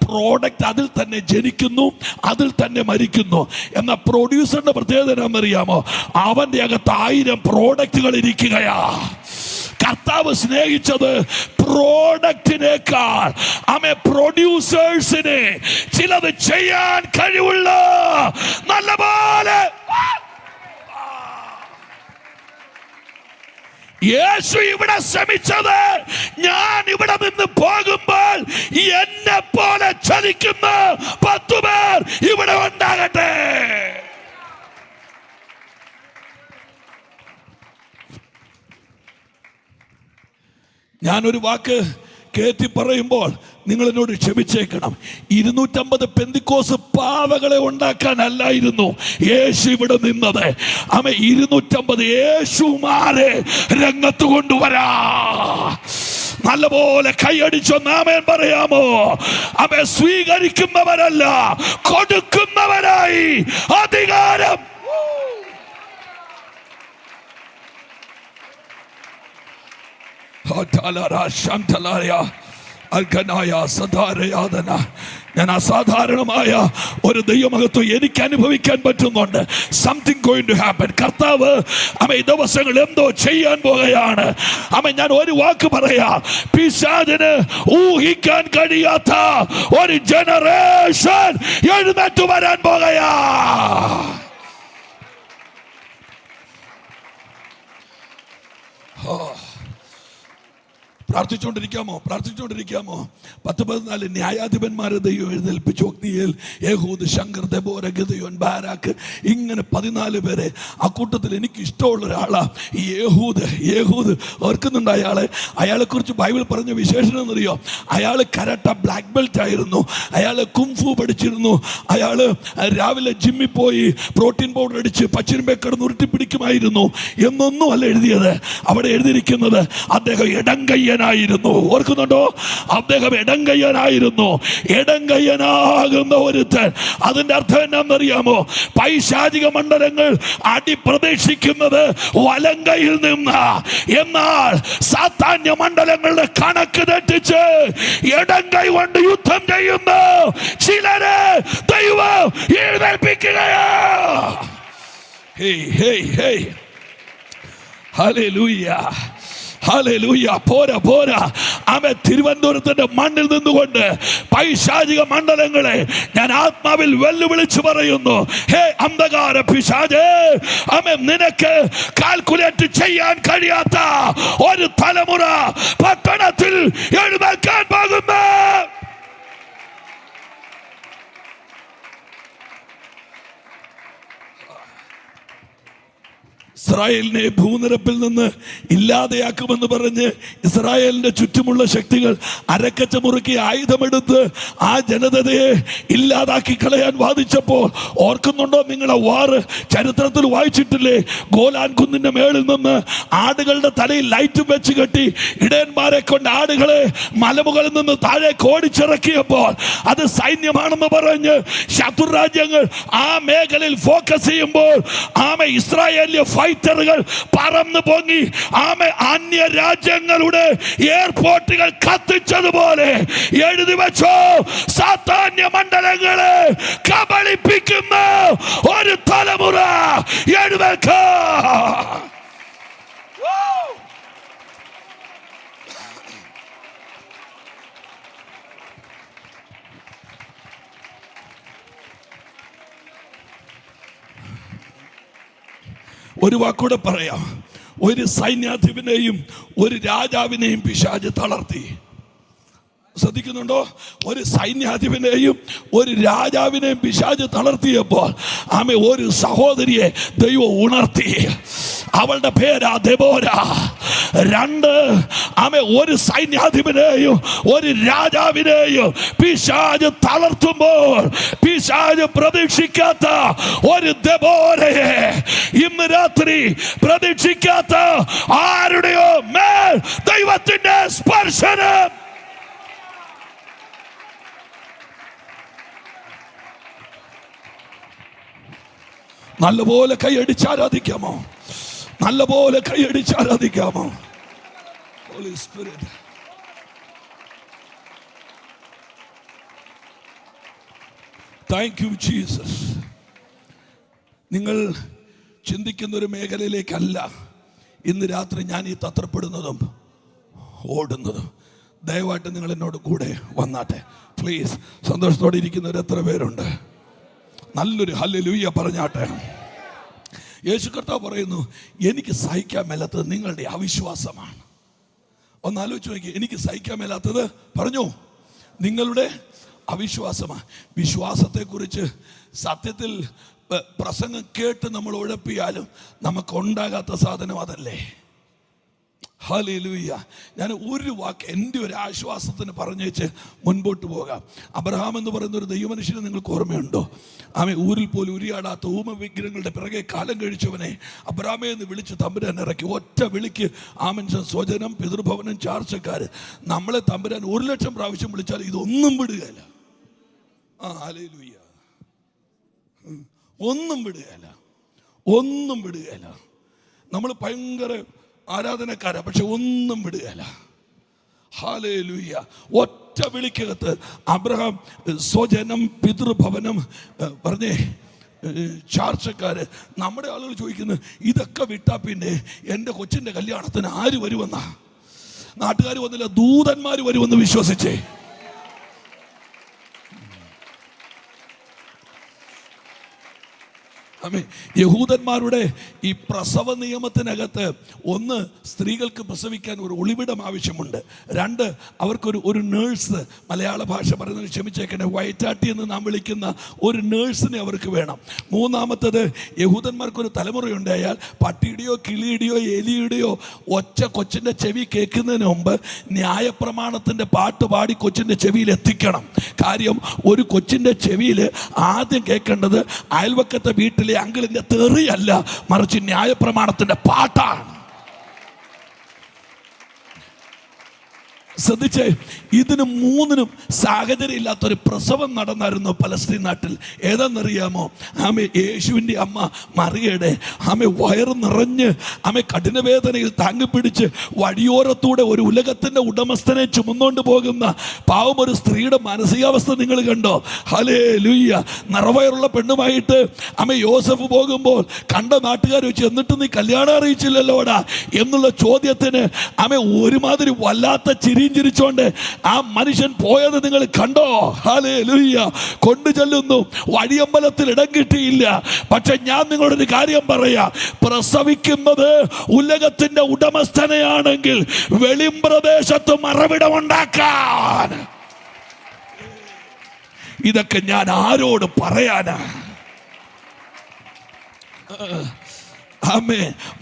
[SPEAKER 1] പ്രോഡക്റ്റ് അതിൽ തന്നെ ജനിക്കുന്നു, അതിൽ തന്നെ മരിക്കുന്നു. എന്നാൽ പ്രൊഡ്യൂസറിന്റെ പ്രത്യേകത എന്താണെന്നറിയാമോ? അവന്റെ അകത്ത് 1000 പ്രോഡക്റ്റുകൾ ഇരിക്കുകയാ. കർത്താവ് സ്നേഹിച്ചത് പ്രോഡക്റ്റിനേക്കാൾ പ്രൊഡ്യൂസേഴ്സിനെ ചിലത് ചെയ്യാൻ കഴിവുള്ള നല്ലപോലെ. യേശു ഇവിടെ ശ്രമിച്ചത്, ഞാൻ ഇവിടെ നിന്ന് പോകുമ്പോൾ എന്നെ പോലെ ചലിക്കുന്ന 10 പേർ ഇവിടെ ഉണ്ടാകട്ടെ. ഞാനൊരു വാക്ക് കയറ്റി പറയുമ്പോൾ നിങ്ങൾ എന്നോട് ക്ഷമിച്ചേക്കണം. 250 പെന്തിക്കോസ് പാവകളെ ഉണ്ടാക്കാനല്ലായിരുന്നു യേശു ഇവിടെ നിന്നത്. 250 യേശുമാരെ രംഗത്ത് കൊണ്ടുവരാ. നല്ലപോലെ കൈയടിച്ചൊന്ന് ആമേൻ പറയാമോ? സ്വീകരിക്കുന്നവരല്ല, കൊടുക്കുന്നവരായി അധികാരം. ഞാൻ അസാധാരണമായ ഒരു ദൈവമഹത്വം എനിക്ക് അനുഭവിക്കാൻ പറ്റുന്നുണ്ട്. Something going to happen. കർത്താവ് ഈ ദിവസങ്ങൾ എന്തോ ചെയ്യാൻ പോകുകയാണ്. ഞാൻ ഒരു വാക്ക് പറയാ, പിശാചിന് ഊഹിക്കാൻ കഴിയാത്ത ഒരു ജനറേഷൻ എഴുന്നേറ്റ് വരാൻ പോകുകയാ. പ്രാർത്ഥിച്ചുകൊണ്ടിരിക്കാമോ? 10-14 ന്യായാധിപന്മാരെ ദൈവം എഴുന്നേൽപ്പിച്ചു. Othniel, Ehud, Shamgar, Deborah, Gideon, Barak, ഇങ്ങനെ 14 പേരെ. ആ കൂട്ടത്തിൽ എനിക്ക് ഇഷ്ടമുള്ള ഒരാളാ ഈ യേഹൂദ്. ഓർക്കുന്നുണ്ട് അയാളെ കുറിച്ച് ബൈബിൾ പറഞ്ഞ വിശേഷണം എന്നറിയോ? അയാൾ കരാട്ട ബ്ലാക്ക് ബെൽറ്റ് ആയിരുന്നു. അയാൾ കുംഫു പഠിച്ചിരുന്നു. അയാൾ രാവിലെ ജിമ്മിൽ പോയി പ്രോട്ടീൻ പൗഡർ അടിച്ച് പച്ചിരുമ്പേ കിടന്ന് ഉരുട്ടിപ്പിടിക്കുമായിരുന്നു എന്നൊന്നും അല്ല എഴുതിയത്. അവിടെ എഴുതിയിരിക്കുന്നത് അദ്ദേഹം ഇടങ്കയ്യനായിരുന്നു. ഓർക്കുന്നുണ്ടോ? അദ്ദേഹം ഇടങ്കയ്യനായിരുന്നു. ഇടങ്കയ്യനാകുന്ന ഒരുത്തൻ, അതിന്റെ അർത്ഥം എന്നാണെന്നറിയാമോ? പൈശാചിക മണ്ഡലങ്ങൾ അടി പ്രതീക്ഷിക്കുന്നത് വലങ്കയിൽ നിന്ന്. എന്നാൽ സാത്താന്യ മണ്ഡലങ്ങളുടെ കണക്ക് തെറ്റിച്ച് ഇടങ്കൈ കൊണ്ട് യുദ്ധം ചെയ്യുന്ന ചിലരെ ദൈവം എഴുന്നേൽപ്പിക്കുകയാ. ഹല്ലേലൂയ. പോരാ. തിരുവനന്തപുരത്തിന്റെ മണ്ണിൽ നിന്നുകൊണ്ട് പൈശാചിക മണ്ഡലങ്ങളെ ഞാൻ ആത്മാവിൽ വെല്ലുവിളിച്ചു പറയുന്നു. ഹേ അന്ധകാര പിശാചേ, നിനക്ക് കാൽക്കുലേറ്റ് ചെയ്യാൻ കഴിയാത്ത ഒരു തലമുറ പട്ടണത്തിൽ എഴുന്നേൽക്കാൻ പോകുന്നു. ഇസ്രായേലിനെ ഭൂനിരപ്പിൽ നിന്ന് ഇല്ലാതെയാക്കുമെന്ന് പറഞ്ഞ് ഇസ്രായേലിന്റെ ചുറ്റുമുള്ള ശക്തികൾ അരക്കച്ച മുറുക്കി ആയുധമെടുത്ത് ആ ജനതയെ ഇല്ലാതാക്കി കളയാൻ വാദിച്ചപ്പോൾ, ഓർക്കുന്നുണ്ടോ നിങ്ങളെ വാറ് ചരിത്രത്തിൽ വായിച്ചിട്ടില്ലേ? ഗോലാൻ കുന്നിന്റെ മേളിൽ നിന്ന് ആടുകളുടെ തലയിൽ ലൈറ്റ് വെച്ച് കെട്ടി ഇടയന്മാരെ കൊണ്ട് ആടുകളെ മലമുകളിൽ നിന്ന് താഴേക്ക് ഓടിച്ചിറക്കിയപ്പോൾ അത് സൈന്യമാണെന്ന് പറഞ്ഞ് ശത്രുരാജ്യങ്ങൾ ആ മേഖലയിൽ ഫോക്കസ് ചെയ്യുമ്പോൾ ഇസ്രായേലിലെ ഫൈറ്ററുകൾ പറന്നു പൊങ്ങി അന്യ രാജ്യങ്ങളുടെ എയർപോർട്ടുകൾ കത്തിച്ചതുപോലെ എഴുതി വെച്ചോ, സാത്താന്യ മണ്ഡലങ്ങളെ കബളിപ്പിക്കുന്ന ഒരു തലമുറ എഴുന്നേൽക്കാം. ഒരു വാക്കൂടെ പറയാം. ഒരു സൈന്യാധിപനെയും ഒരു രാജാവിനെയും പിശാച് തളർത്തി. ശ്രദ്ധിക്കുന്നുണ്ടോ? ഒരു സൈന്യാധിപനെയും ഒരു രാജാവിനെയും പിശാച് തളർത്തിയപ്പോൾ ഒരു സഹോദരിയെ ദൈവം ഉണർത്തി. അവളുടെ പേരാ ദെബോര. 2, ആമേൻ, ഒരു സൈന്യാധിപനെയും ഒരു രാജാവിനെയും പിശാച് തളർത്തുമ്പോൾ പിശാച് പ്രതീക്ഷിക്കാത്ത ഒരു ദെബോരയെ ഇന്ന് രാത്രി പ്രതീക്ഷിക്കാത്ത ആരുടെയോ മേൽ ദൈവത്തിന്റെ സ്പർശനം. നല്ലപോലെ കൈയടിച്ച് ആരാധിക്കാമോ? നല്ലപോലെ കൈയടിച്ച് ആരാധിക്കാമോ? Holy Spirit, thank you Jesus. നിങ്ങൾ ചിന്തിക്കുന്ന ഒരു മേഖലയിലേക്കല്ല ഇന്ന് രാത്രി ഞാൻ ഈ തത്രപ്പെടുന്നതും ഓടുന്നതും. ദയവായിട്ട് നിങ്ങൾ എന്നോട് കൂടെ വന്നാട്ടെ പ്ലീസ്. സന്തോഷത്തോടെ ഇരിക്കുന്നവർ എത്ര പേരുണ്ട്? നല്ലൊരു ഹല്ലേലൂയ പറഞ്ഞാട്ടെ. യേശു കർത്താവ് പറയുന്നു, എനിക്ക് സഹിക്കാൻ മേലാത്തത് നിങ്ങളുടെ അവിശ്വാസമാണ്. ഒന്ന് ആലോചിച്ച് നോക്കി, എനിക്ക് സഹിക്കാൻ മേലാത്തത് പറഞ്ഞു നിങ്ങളുടെ അവിശ്വാസമാണ്. വിശ്വാസത്തെക്കുറിച്ച് സത്യത്തിൽ പ്രസംഗം കേട്ട് നമ്മൾ ഉഴപ്പിയാലും നമുക്കുണ്ടാകാത്ത സാധനം അതല്ലേ. ഹല്ലേലൂയ. ഞാൻ ഒരു വാക്ക് എൻ്റെ ഒരു ആശ്വാസത്തിന് പറഞ്ഞേച്ച് മുൻപോട്ട് പോകാം. അബ്രഹാം എന്ന് പറയുന്ന ഒരു ദൈവമനുഷ്യനെ നിങ്ങൾക്ക് ഓർമ്മയുണ്ടോ? ആമേ, ഊരിൽ പോലും ഉരിയാടാത്ത ഊമ വിഗ്രഹങ്ങളുടെ പിറകെ കാലം കഴിച്ചവനെ അബ്രഹാമേ എന്ന് വിളിച്ച് തമ്പുരാൻ ഇറക്കി. ഒറ്റ വിളിക്ക് ആ മനുഷ്യൻ സ്വജനം, പിതൃഭവനം, ചാർച്ചക്കാർ. നമ്മളെ തമ്പുരാൻ 1,00,000 പ്രാവശ്യം വിളിച്ചാൽ ഇതൊന്നും വിടുകയില്ല. ഹല്ലേലൂയ. ഒന്നും വിടുകയില്ല, ഒന്നും വിടുകയില്ല. നമ്മൾ ഭയങ്കര ആരാധനക്കാരാ, പക്ഷെ ഒന്നും വിടുകയില്ല. ഹല്ലേലൂയ. ഒറ്റ വിളിക്കകത്ത് അബ്രഹാം സ്വജനം, പിതൃഭവനം, പറഞ്ഞേ ചാർച്ചക്കാര്. നമ്മുടെ ആളുകൾ ചോദിക്കുന്നത്, ഇതൊക്കെ വിട്ടാ പിന്നെ എൻ്റെ കൊച്ചിൻ്റെ കല്യാണത്തിന് ആര് വരുമെന്നാ? നാട്ടുകാർ വന്നില്ല, ദൂതന്മാർ വരുമെന്ന് വിശ്വസിച്ചേ. യഹൂദന്മാരുടെ ഈ പ്രസവ നിയമത്തിനകത്ത് 1, സ്ത്രീകൾക്ക് പ്രസവിക്കാൻ ഒരു ഒളിവിടം ആവശ്യമുണ്ട്. 2, അവർക്കൊരു നേഴ്സ്, മലയാള ഭാഷ പറയുന്നത് ക്ഷമിച്ചേക്കണേ, വയറ്റാട്ടി എന്ന് നാം വിളിക്കുന്ന ഒരു നേഴ്സിനെ അവർക്ക് വേണം. 3, യഹൂദന്മാർക്കൊരു തലമുറയുണ്ടായാൽ പട്ടിയുടെയോ കിളിയുടെയോ എലിയുടെയോ ഒച്ച കൊച്ചിൻ്റെ ചെവി കേൾക്കുന്നതിന് മുമ്പ് ന്യായപ്രമാണത്തിൻ്റെ പാട്ട് പാടി കൊച്ചിൻ്റെ ചെവിയിൽ എത്തിക്കണം. കാര്യം, ഒരു കൊച്ചിൻ്റെ ചെവിയിൽ ആദ്യം കേൾക്കേണ്ടത് അയൽവക്കത്തെ വീട്ടിലെ അങ്കിളിന്റെ തെറിയല്ല, മറിച്ച് ന്യായപ്രമാണത്തിന്റെ പാട്ടാണ്. ശ്രദ്ധിച്ചേ, ഇതിന് 3നും സാഹചര്യം ഇല്ലാത്തൊരു പ്രസവം നടന്നായിരുന്നു പലസ്തീൻ നാട്ടിൽ. ഏതാണെന്നറിയാമോ? യേശുവിൻ്റെ അമ്മ മറിയയുടെ വയറ് നിറഞ്ഞ് കഠിനവേദനയിൽ താങ്ങിപ്പിടിച്ച് വഴിയോരത്തൂടെ ഒരു ഉലകത്തിൻ്റെ ഉടമസ്ഥനെ ചുമന്നുകൊണ്ട് പോകുന്ന പാവം ഒരു സ്ത്രീയുടെ മാനസികാവസ്ഥ നിങ്ങൾ കണ്ടോ? ഹല്ലേലൂയ. നിറവയറുള്ള പെണ്ണുമായിട്ട് യോസഫ് പോകുമ്പോൾ കണ്ട നാട്ടുകാർ വെച്ച്, എന്നിട്ട് നീ കല്യാണം അറിയിച്ചില്ലല്ലോടാ എന്നുള്ള ചോദ്യത്തിന് ഒരുമാതിരി വല്ലാത്ത ചിരിച്ചോണ്ട് ആ മനുഷ്യൻ പോയത് നിങ്ങൾ കണ്ടോ? ഹല്ലേലൂയ. കൊണ്ടു ചെല്ലുന്നു. വഴിയമ്പലത്തിൽ ഇടം കിട്ടിയില്ല. പക്ഷെ ഞാൻ നിങ്ങളൊരു കാര്യം പറയാ, പ്രസവിക്കുന്നത് ഉലകത്തിന്റെ ഉടമസ്ഥനെയാണെങ്കിൽ വെളിമ്പ്രദേശത്ത് മറവിടമുണ്ടാക്കാൻ. ഇതൊക്കെ ഞാൻ ആരോട് പറയാനാ?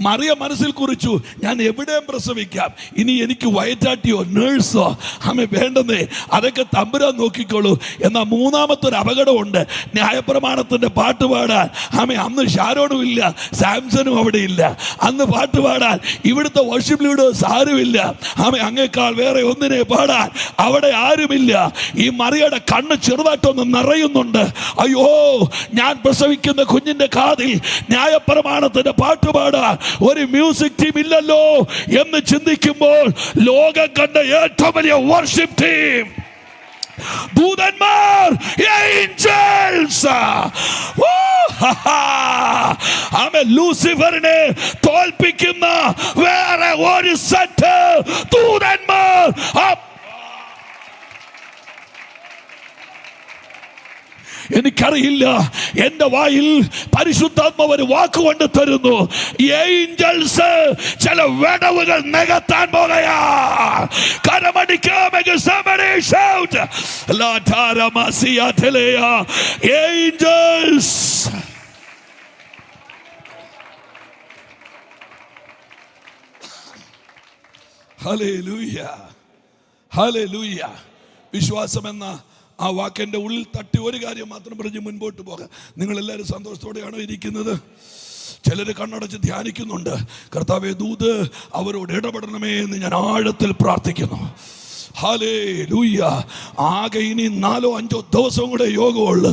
[SPEAKER 1] മറിയ മനസ്സിൽ കുറിച്ചു, ഞാൻ എവിടെയും പ്രസവിക്കാം, ഇനി എനിക്ക് വയറ്റാട്ടിയോ നേഴ്സോ വേണ്ടെന്നേ, അതൊക്കെ തമ്പുരാൻ നോക്കിക്കോളൂ. എന്നാൽ 3ാമത്തെ അപകടമുണ്ട്. ന്യായപ്രമാണത്തിന്റെ പാട്ട് പാടാൻ അന്ന് ഷാരോണും ഇല്ല, സാംസണും അവിടെ ഇല്ല. അന്ന് പാട്ട് പാടാൻ ഇവിടുത്തെ വർഷിപ്പ് ലീഡേഴ്സ് ആരുമില്ല. അങ്ങേക്കാൾ വേറെ ഒന്നിനെ പാടാൻ അവിടെ ആരുമില്ല. ഈ മറിയയുടെ കണ്ണ് ചെറുതായിട്ടൊന്ന് നിറയുന്നുണ്ട്. അയ്യോ, ഞാൻ പ്രസവിക്കുന്ന കുഞ്ഞിന്റെ കാതിൽ ന്യായപ്രമാണത്തിന്റെ പാട്ടുപാടാൻ ഒരു മ്യൂസിക് ടീം ഇല്ലല്ലോ എന്ന് ചിന്തിക്കുമ്പോൾ ലോകം കണ്ട ഏറ്റവും വലിയ വർഷിപ്പ് ടീം ദൂതന്മാർ, ഏഞ്ചൽസ്. ലൂസിഫറിനെ തോൽപ്പിക്കുന്ന വേറെ ഒരു സെറ്റ് ദൂതന്മാർ. എനിക്കറിയില്ല, എൻ്റെ വായിൽ പരിശുദ്ധാത്മാവ് ഒരു വാക്കുകൊണ്ട് തരുന്നു. ഏഞ്ചൽസ് ചില വിടവുകൾ നികത്താൻ പോകുകയാ. കരമടിക്കാമെങ്കിൽ somebody shout la taramasia telea angels. Hallelujah, hallelujah. വിശ്വാസം എന്ന ആ വാക്കിൻ്റെ ഉള്ളിൽ തട്ടി ഒരു കാര്യം മാത്രം പറഞ്ഞ് മുൻപോട്ട് പോകാം. നിങ്ങളെല്ലാവരും സന്തോഷത്തോടെയാണോ ഇരിക്കുന്നത്? ചിലർ കണ്ണടച്ച് ധ്യാനിക്കുന്നുണ്ട്. കർത്താവേ, ദൂത് അവരോട് ഇടപെടണമേ എന്ന് ഞാൻ ആഴത്തിൽ പ്രാർത്ഥിക്കുന്നു. ഹല്ലേലൂയ. ആകെ ഇനി 4-5 ദിവസവും കൂടെ യോഗമുള്ളു.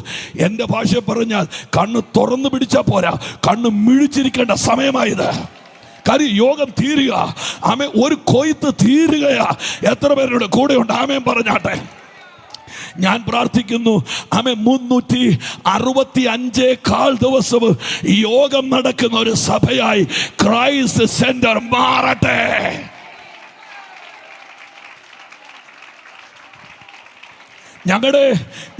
[SPEAKER 1] എൻ്റെ ഭാഷ പറഞ്ഞാൽ കണ്ണ് തുറന്നു പിടിച്ചാൽ പോരാ, കണ്ണ് മിഴിച്ചിരിക്കേണ്ട സമയമായത്. കാര്യം യോഗം തീരുക. ആമേ, ഒരു കൊയ്ത്ത് തീരുകയാ. എത്ര പേരുടെ കൂടെ ഉണ്ട്? ആമേൻ പറഞ്ഞാട്ടെ. ഞാൻ പ്രാർത്ഥിക്കുന്നു, ആമേ, 365 ദിവസവും യോഗം നടക്കുന്ന ഒരു സഭയായി ക്രൈസ്റ്റ് സെന്റർ മാറട്ടെ.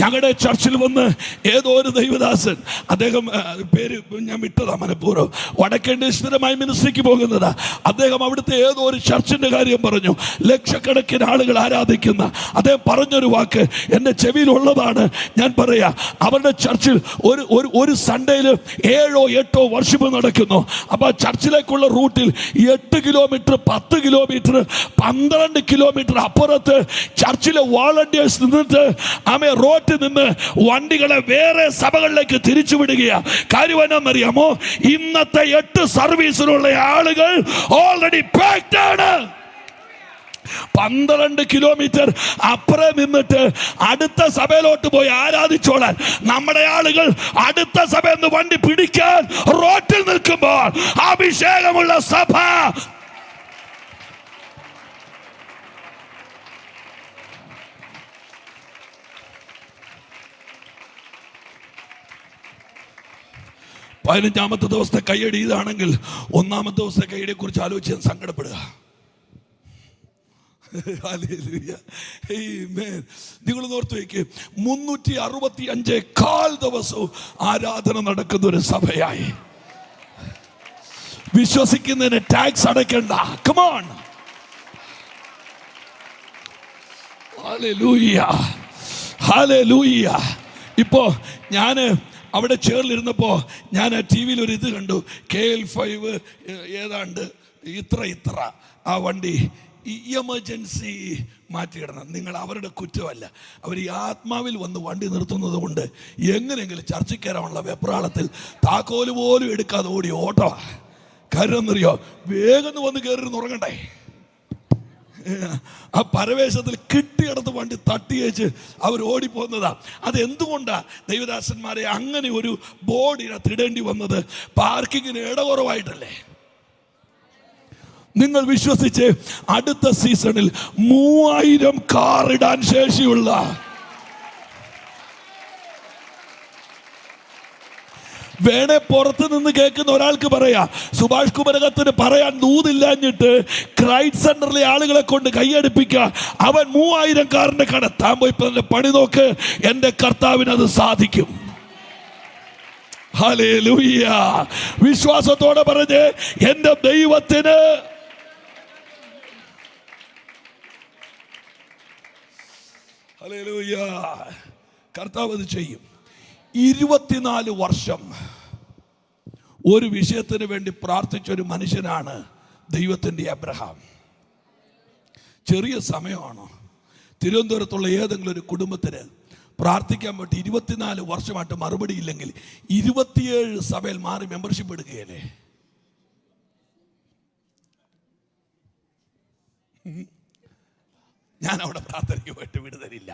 [SPEAKER 1] ഞങ്ങളുടെ ചർച്ചിൽ വന്ന് ഏതോ ഒരു ദൈവദാസൻ, അദ്ദേഹം പേര് ഞാൻ വിട്ടതാ മനഃപൂർവ്വം, വടക്കേണ്ടി സ്ഥിരമായി മിനിസ്ട്രിക്ക് പോകുന്നതാ. അദ്ദേഹം അവിടുത്തെ ഏതോ ഒരു ചർച്ചിന്റെ കാര്യം പറഞ്ഞു. ലക്ഷക്കണക്കിന് ആളുകൾ ആരാധിക്കുന്ന അദ്ദേഹം പറഞ്ഞൊരു വാക്ക് എൻ്റെ ചെവിയിലുള്ളതാണ്. ഞാൻ പറയാ, അവരുടെ ചർച്ചിൽ ഒരു സൺഡേയിൽ 7-8 വർഷിപ്പ് നടക്കുന്നു. അപ്പോൾ ചർച്ചിലേക്കുള്ള റൂട്ടിൽ 8 കിലോമീറ്റർ, 10 കിലോമീറ്റർ, 12 കിലോമീറ്റർ അപ്പുറത്ത് ചർച്ചിലെ വോളണ്ടിയേഴ്സ് നിന്നിട്ട് ആമേ റോട്ടിൽ നിന്ന് വണ്ടികളെ വേറെ സഭകളിലേക്ക് തിരിച്ചുവിടുകയാ. കാര്യം എന്നാണെന്നറിയാമോ? ഇന്നത്തെ 8 സർവീസിലുള്ള ആളുകൾ ഓൾറെഡി പാക്ഡ് ആണ്. 12 കിലോമീറ്റർ അപ്പുറം നിന്നിട്ട് അടുത്ത സഭയിലോട്ട് പോയി ആരാധിച്ചോളാൻ നമ്മുടെ ആളുകൾ അടുത്ത സഭയിൽ നിന്ന് വണ്ടി പിടിക്കാൻ റോട്ടിൽ നിൽക്കുമ്പോൾ അഭിഷേകമുള്ള സഭ പതിനഞ്ചാമത്തെ ദിവസത്തെ കയ്യടി ഇതാണെങ്കിൽ 1-ാമത്തെ ദിവസത്തെ കയ്യടിയെ കുറിച്ച് ആലോചിച്ച് ഞാൻ സങ്കടപ്പെടുക. നിങ്ങൾ ഓർത്ത് വയ്ക്ക്, 365 ദിവസവും ആരാധന നടക്കുന്ന ഒരു സഭയായി. വിശ്വസിക്കുന്നതിന് tax അടയ്ക്കണ്ട. Come on. Hallelujah. Hallelujah. ഇപ്പോ ഞാൻ അവിടെ ചേർന്നിരുന്നപ്പോൾ ഞാൻ ടി വിയിൽ ഒരു ഇത് കണ്ടു. KL5 ഏതാണ്ട് ഇത്ര ആ വണ്ടി എമർജൻസി മാറ്റിയിടണം. നിങ്ങൾ അവരുടെ കുറ്റമല്ല. അവർ ഈ ആത്മാവിൽ വന്ന് വണ്ടി നിർത്തുന്നത് കൊണ്ട് എങ്ങനെയെങ്കിലും ചർച്ചയ്ക്ക് കയറാനുള്ള വെപ്രാളത്തിൽ താക്കോല് പോലും എടുക്കാതെ ഓടി ഓട്ടോ. കാര്യം എന്നറിയോ? വേഗം വന്ന് കയറി ഉറങ്ങണ്ടേ. ആ പരവേശത്തിൽ കിട്ടിയിടത്ത് വണ്ടി തട്ടിയേച്ച് അവർ ഓടിപ്പോകുന്നതാ. അതെന്തുകൊണ്ടാ ദൈവദാസന്മാരെ അങ്ങനെ ഒരു ബോർഡിനകത്ത് ഇടേണ്ടി വന്നത്? പാർക്കിങ്ങിന് ഇടകുറവായിട്ടല്ലേ? നിങ്ങൾ വിശ്വസിച്ച് അടുത്ത സീസണിൽ 3000 കാർ ഇടാൻ ശേഷിയുള്ള വേണേ പുറത്ത് നിന്ന് കേൾക്കുന്ന ഒരാൾക്ക് പറയാ, സുഭാഷ് കുമരകത്തിന് പറയാൻ ദൂതില്ലാഞ്ഞിട്ട് ക്രൈസ്റ്റ് സെന്ററിലെ ആളുകളെ കൊണ്ട് കൈയടിപ്പിക്കുക. അവൻ 3000 കാറിന്റെ കട താൻ പോയി പണി നോക്ക്. എന്റെ കർത്താവിന് അത് സാധിക്കും. ഹല്ലേലൂയ. വിശ്വാസത്തോടെ പറഞ്ഞ് എന്റെ ദൈവത്തിന് ഹല്ലേലൂയ. കർത്താവ് അത് ചെയ്യും. 24 വർഷം ഒരു വിഷയത്തിന് വേണ്ടി പ്രാർത്ഥിച്ച ഒരു മനുഷ്യനാണ് ദൈവത്തിൻ്റെ അബ്രഹാം. ചെറിയ സമയമാണോ? തിരുവനന്തപുരത്തുള്ള ഏതെങ്കിലും ഒരു കുടുംബത്തിന് പ്രാർത്ഥിക്കാൻ വേണ്ടി 24 വർഷമായിട്ട് മറുപടി ഇല്ലെങ്കിൽ 27 സഭയിൽ മാറി മെമ്പർഷിപ്പ് എടുക്കുകയല്ലേ? ഞാൻ അവിടെ പ്രാർത്ഥനയ്ക്ക് പോയിട്ട് വിടുതലില്ല.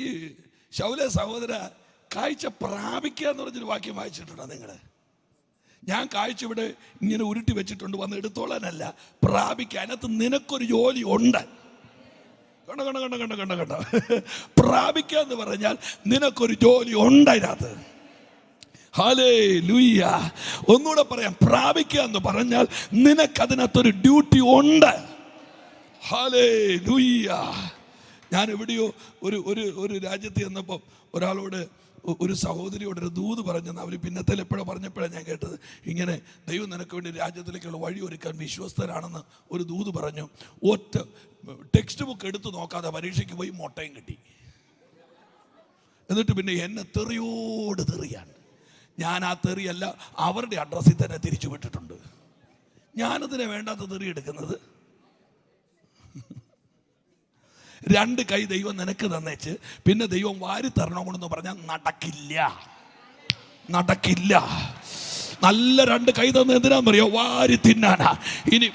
[SPEAKER 1] ഈ ശൗല സഹോദര, കാഴ്ച പ്രാപിക്കുക എന്ന് പറഞ്ഞൊരു വാക്യം വായിച്ചിട്ടുണ്ടോ നിങ്ങൾ? ഞാൻ കാഴ്ച ഇവിടെ ഇങ്ങനെ ഉരുട്ടി വെച്ചിട്ടുണ്ട്, വന്ന് എടുത്തോളാനല്ല, പ്രാപിക്കുക. അതിനകത്ത് നിനക്കൊരു ജോലി ഉണ്ട്. കണ്ടോ കണ്ടോ കണ്ടോ കണ്ടോ കണ്ടോ കണ്ടോ പ്രാപിക്കുക എന്ന് പറഞ്ഞാൽ നിനക്കൊരു ജോലി ഉണ്ട് അതിനകത്ത്. ഹല്ലേലൂയ. ഒന്നുകൂടെ പറയാം, പ്രാപിക്കുക എന്ന് പറഞ്ഞാൽ നിനക്കതിനകത്തൊരു ഡ്യൂട്ടി ഉണ്ട്. ഹല്ലേലൂയ. ഞാൻ എവിടെയോ ഒരു രാജ്യത്ത് ചെന്നപ്പോൾ ഒരാളോട്, ഒരു സഹോദരിയോട് ഒരു ദൂത് പറഞ്ഞെന്ന് അവർ പിന്നത്തേൽ എപ്പോഴോ പറഞ്ഞപ്പോഴാണ് ഞാൻ കേട്ടത്. ഇങ്ങനെ ദൈവം നിനക്ക് വേണ്ടി രാജ്യത്തിലേക്കുള്ള വഴി ഒരുക്കാൻ വിശ്വസ്തരാണെന്ന് ഒരു ദൂത് പറഞ്ഞു. ഒറ്റ ടെക്സ്റ്റ് ബുക്ക് എടുത്ത് നോക്കാതെ പരീക്ഷയ്ക്ക് പോയി മുട്ടയും കിട്ടി. എന്നിട്ട് പിന്നെ എന്നെ തെറിയോട് തെറിയാൻ. ഞാൻ ആ തെറിയല്ല അവരുടെ അഡ്രസ്സിൽ തന്നെ തിരിച്ചു വിട്ടിട്ടുണ്ട്. ഞാനതിനെ വേണ്ടാത്ത തെറി എടുക്കുന്നത്. 2 കൈ ദൈവം നിനക്ക് തന്നേച്ച് പിന്നെ ദൈവം വാരി തരണമെന്ന് പറഞ്ഞാൽ നടക്കില്ല. നല്ല 2 കൈ തന്ന എന്തിനാന്നറിയോ? വാരി തിന്നാനാ. ഇനി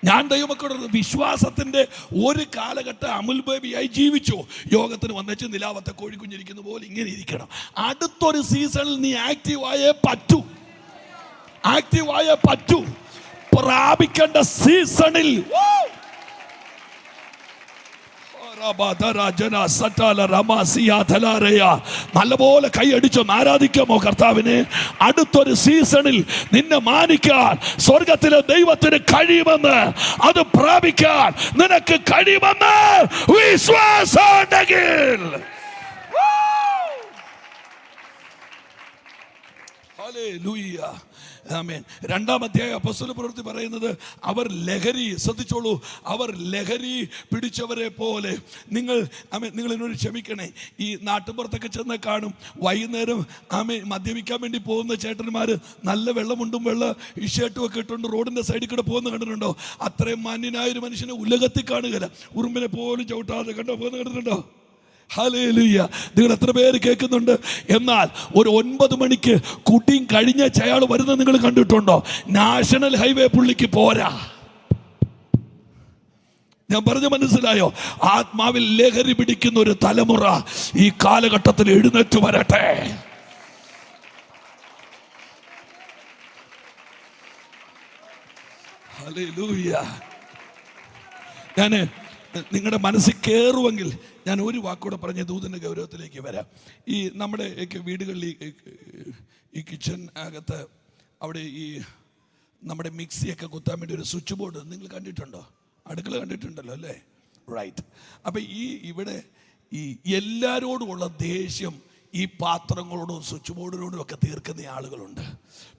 [SPEAKER 1] ഞാൻ ദൈവമക്കളുടെ വിശ്വാസത്തിന്റെ ഒരു കാലഘട്ടം അമുൽ ബേബിയായി ജീവിച്ചു. യോഗത്തിന് വന്നിച്ച് നിലാവത്തെ കോഴിക്കുഞ്ഞിരിക്കുന്ന പോലെ ഇങ്ങനെ ഇരിക്കണം. അടുത്തൊരു സീസണിൽ നീ ആക്റ്റീവായേ പറ്റൂ. പ്രാപിക്കേണ്ട സീസണിൽ നല്ലപോലെ കൈയടിച്ചോ ആരാധിക്കാമോ കർത്താവിനെ? അടുത്തൊരു സീസണിൽ നിന്നെ മാനിക്കാൻ സ്വർഗത്തിലെ ദൈവത്തിന് കഴിയുമെന്ന്, അത് പ്രാപിക്കാൻ നിനക്ക് കഴിയുമെന്ന് വിശ്വാസമുണ്ടെങ്കിൽ. ഹല്ലേലൂയ, ആമേൻ. 2-ാം അധ്യായം അപ്പോസ്തല പ്രവൃത്തി പറയുന്നത് അവർ ലഹരി, ശ്രദ്ധിച്ചോളൂ, അവർ ലഹരി പിടിച്ചവരെ പോലെ. നിങ്ങൾ എന്നോട് ക്ഷമിക്കണേ, ഈ നാട്ടുപുറത്തൊക്കെ ചെന്ന് കാണും വൈകുന്നേരം മദ്യപിക്കാൻ വേണ്ടി പോകുന്ന ചേട്ടന്മാർ നല്ല വെള്ളമുണ്ടും വെള്ള ഷർട്ടും ഒക്കെ ഇട്ടുകൊണ്ട് റോഡിന്റെ സൈഡിൽ കൂടെ പോകുന്ന കണ്ടിട്ടുണ്ടോ? അത്രയും മാന്യനായൊരു മനുഷ്യനെ ഉലകത്തിൽ കാണുകയില്ല. ഉറുമ്പിനെ പോലും ചവിട്ടാതെ പോകുന്ന കണ്ടിട്ടുണ്ടോ? ഹല്ലേലൂയ. നിങ്ങൾ എത്ര പേര് കേൾക്കുന്നുണ്ട്? എന്നാൽ ഒരു 9 മണിക്ക് കുട്ടിയും കഴിഞ്ഞ അയാൾ വരുന്നത് നിങ്ങൾ കണ്ടിട്ടുണ്ടോ? നാഷണൽ ഹൈവേ പുള്ളിക്ക് പോരാ. ഞാൻ പറഞ്ഞ മനസ്സിലായോ? ആത്മാവിൽ ലഹരി പിടിക്കുന്ന ഒരു തലമുറ ഈ കാലഘട്ടത്തിൽ എഴുന്നേറ്റ് വരട്ടെ. ഹല്ലേലൂയ. ഞാന് നിങ്ങളുടെ മനസ്സിൽ കയറുമെങ്കിൽ ഞാൻ ഒരു വാക്കൂടെ പറഞ്ഞ ദൂതൻ്റെ ഗൗരവത്തിലേക്ക് വരാം. ഈ നമ്മുടെ വീടുകളിൽ ഈ കിച്ചൺ അകത്ത് അവിടെ ഈ നമ്മുടെ മിക്സിയൊക്കെ കുത്താൻ വേണ്ടി ഒരു സ്വിച്ച് ബോർഡ് നിങ്ങൾ കണ്ടിട്ടുണ്ടോ? അടുക്കള കണ്ടിട്ടുണ്ടല്ലോ അല്ലേ? റൈറ്റ്. അപ്പം ഇവിടെ ഈ എല്ലാവരോടുമുള്ള ദേഷ്യം ഈ പാത്രങ്ങളോടും സ്വിച്ച് ബോർഡിനോടും ഒക്കെ തീർക്കുന്ന ആളുകളുണ്ട്.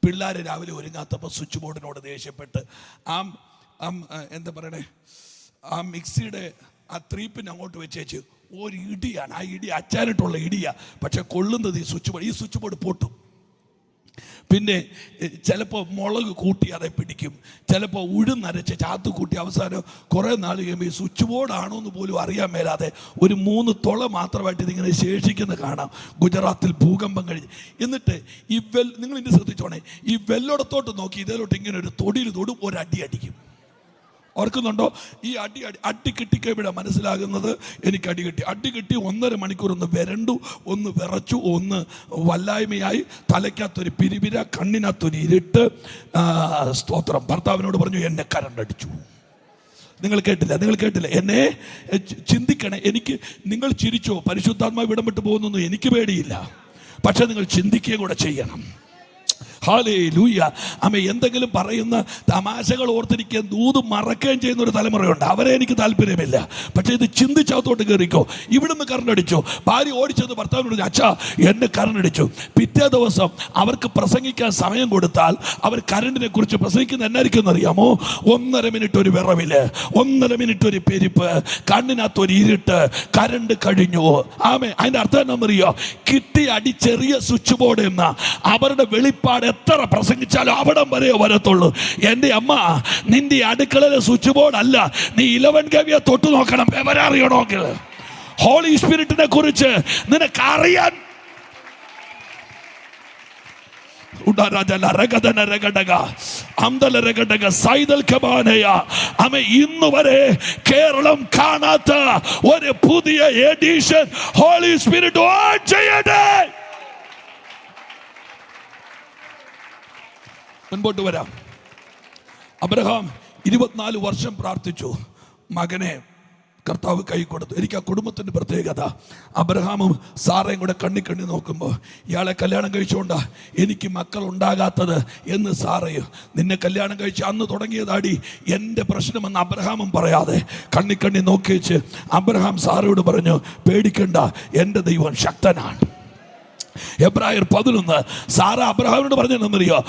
[SPEAKER 1] പിള്ളേർ രാവിലെ ഒരുങ്ങാത്തപ്പോൾ സ്വിച്ച് ബോർഡിനോട് ദേഷ്യപ്പെട്ട് എന്താ പറയണേ, ആ മിക്സിയുടെ ആ ത്രീപ്പിന് അങ്ങോട്ട് വെച്ചേച്ച് ഒരു ഇടിയാണ്. ആ ഇടി അച്ചാനിട്ടുള്ള ഇടിയാണ്, പക്ഷെ കൊള്ളുന്നത് ഈ സ്വിച്ച് ബോർഡ് പൊട്ടും. പിന്നെ ചിലപ്പോൾ മുളക് കൂട്ടി അതെ പിടിക്കും, ചിലപ്പോൾ ഉഴുന്നരച്ച് ചാത്ത് കൂട്ടി അവസാനം കുറേ നാൾ കഴിയുമ്പോൾ ഈ സ്വിച്ച് ബോർഡാണോ എന്ന് പോലും അറിയാൻ മേലാതെ ഒരു 3 തുള മാത്രമായിട്ട് ഇതിങ്ങനെ ശേഷിക്കുന്നത് കാണാം. ഗുജറാത്തിൽ ഭൂകമ്പം കഴിഞ്ഞ് എന്നിട്ട് ഈ നിങ്ങൾ ഇനി ശ്രദ്ധിച്ചോണേ, ഈ വെല്ലോടത്തോട്ട് നോക്കി ഇതിലോട്ട് ഇങ്ങനെ ഒരു തൊടിയിൽ തൊടും, ഒരടി അടിക്കും. ഓർക്കുന്നുണ്ടോ? ഈ അടി കിട്ടിക്കഴിവിടെ മനസ്സിലാകുന്നത് എനിക്ക് അടി കിട്ടി 1.5 മണിക്കൂർ ഒന്ന് വരണ്ടു, ഒന്ന് വിറച്ചു, ഒന്ന് വല്ലായ്മയായി, തലയ്ക്കകത്തൊരു പിരിപിര, കണ്ണിനകത്തൊരു ഇരുട്ട്. സ്തോത്രം. ഭർത്താവിനോട് പറഞ്ഞു എന്നെ കരണ്ടടിച്ചു. നിങ്ങൾ കേട്ടില്ല. എന്നെ ചിന്തിക്കണേ. നിങ്ങൾ ചിരിച്ചോ, പരിശുദ്ധാത്മാവ് വിടം വിട്ട് പോകുന്നൊന്നും എനിക്ക് പേടിയില്ല, പക്ഷെ നിങ്ങൾ ചിന്തിക്കുക കൂടെ ചെയ്യണം. ഹല്ലേലൂയ. എന്തെങ്കിലും പറയുന്ന തമാശകൾ ഓർത്തിരിക്കുകയും ദൂത് മറക്കുകയും ചെയ്യുന്ന ഒരു തലമുറയുണ്ട്. അവരെ എനിക്ക് താല്പര്യമില്ല. പക്ഷേ ഇത് ചിന്തിച്ചകത്തോട്ട് കയറിക്കോ. ഇവിടുന്ന് കരണ്ടടിച്ചു. ഭാര്യ ഓടിച്ചത് ഭർത്താവിനോട് അച്ഛാ എന്നെ കരണ്ടടിച്ചു. പിറ്റേ ദിവസം അവർക്ക് പ്രസംഗിക്കാൻ സമയം കൊടുത്താൽ അവർ കരണ്ടിനെ കുറിച്ച് പ്രസംഗിക്കുന്ന എന്നായിരിക്കും അറിയാമോ? 1.5 മിനിറ്റ് ഒരു വിറവില്, 1.5 മിനിറ്റ് ഒരു പെരുപ്പ്, കണ്ണിനകത്തൊരു ഇരുട്ട്, കരണ്ട് കഴിഞ്ഞു. അതിന്റെ അർത്ഥം എന്താണെന്നറിയോ? കിട്ടി അടി ചെറിയ സ്വിച്ച് ബോർഡ് എന്ന അവരുടെ വെളിപ്പാട് എത്ര പ്രസംഗിച്ചാലും അവിടം വരെ വരത്തുള്ളൂ. എൻ്റെ അമ്മ, നിന്റെ അടുക്കളയിലെ സ്വിച്ച് ബോർഡ് അല്ല, നീ 11 കവിയെ തൊട്ട് നോക്കണം. വിവരറിയണമെങ്കിൽ ഹോളി സ്പിരിറ്റിനെ കുറിച്ച് നിനക്കറിയാൻ ഇന്ന് വരെ കേരളം കാണാത്ത ഒരു പുതിയ എഡിഷൻ ഹോളി സ്പിരിറ്റ് ഓൺ ചെയ്യട്ടെ. മുൻപോട്ട് വരാം. അബ്രഹാം 24 വർഷം പ്രാർത്ഥിച്ചു, മകനെ കർത്താവ് കൈ കൊടുത്തു. എനിക്ക് ആ കുടുംബത്തിൻ്റെ പ്രത്യേകത, അബ്രഹാമും സാറയും കൂടെ കണ്ണി നോക്കുമ്പോൾ ഇയാളെ കല്യാണം കഴിച്ചുകൊണ്ടാ എനിക്ക് മക്കൾ ഉണ്ടാകാത്തത് എന്ന് സാറയും, നിന്നെ കല്യാണം കഴിച്ച് അന്ന് തുടങ്ങിയതാടി എൻ്റെ പ്രശ്നമെന്ന് അബ്രഹാമും പറയാതെ കണ്ണി നോക്കി വെച്ച് അബ്രഹാം സാറയോട് പറഞ്ഞു, പേടിക്കണ്ട, എൻ്റെ ദൈവം ശക്തനാണ്. എബ്രായർ 11 സാറ അബ്രഹാമിനോട് പറഞ്ഞെന്നറിയോ?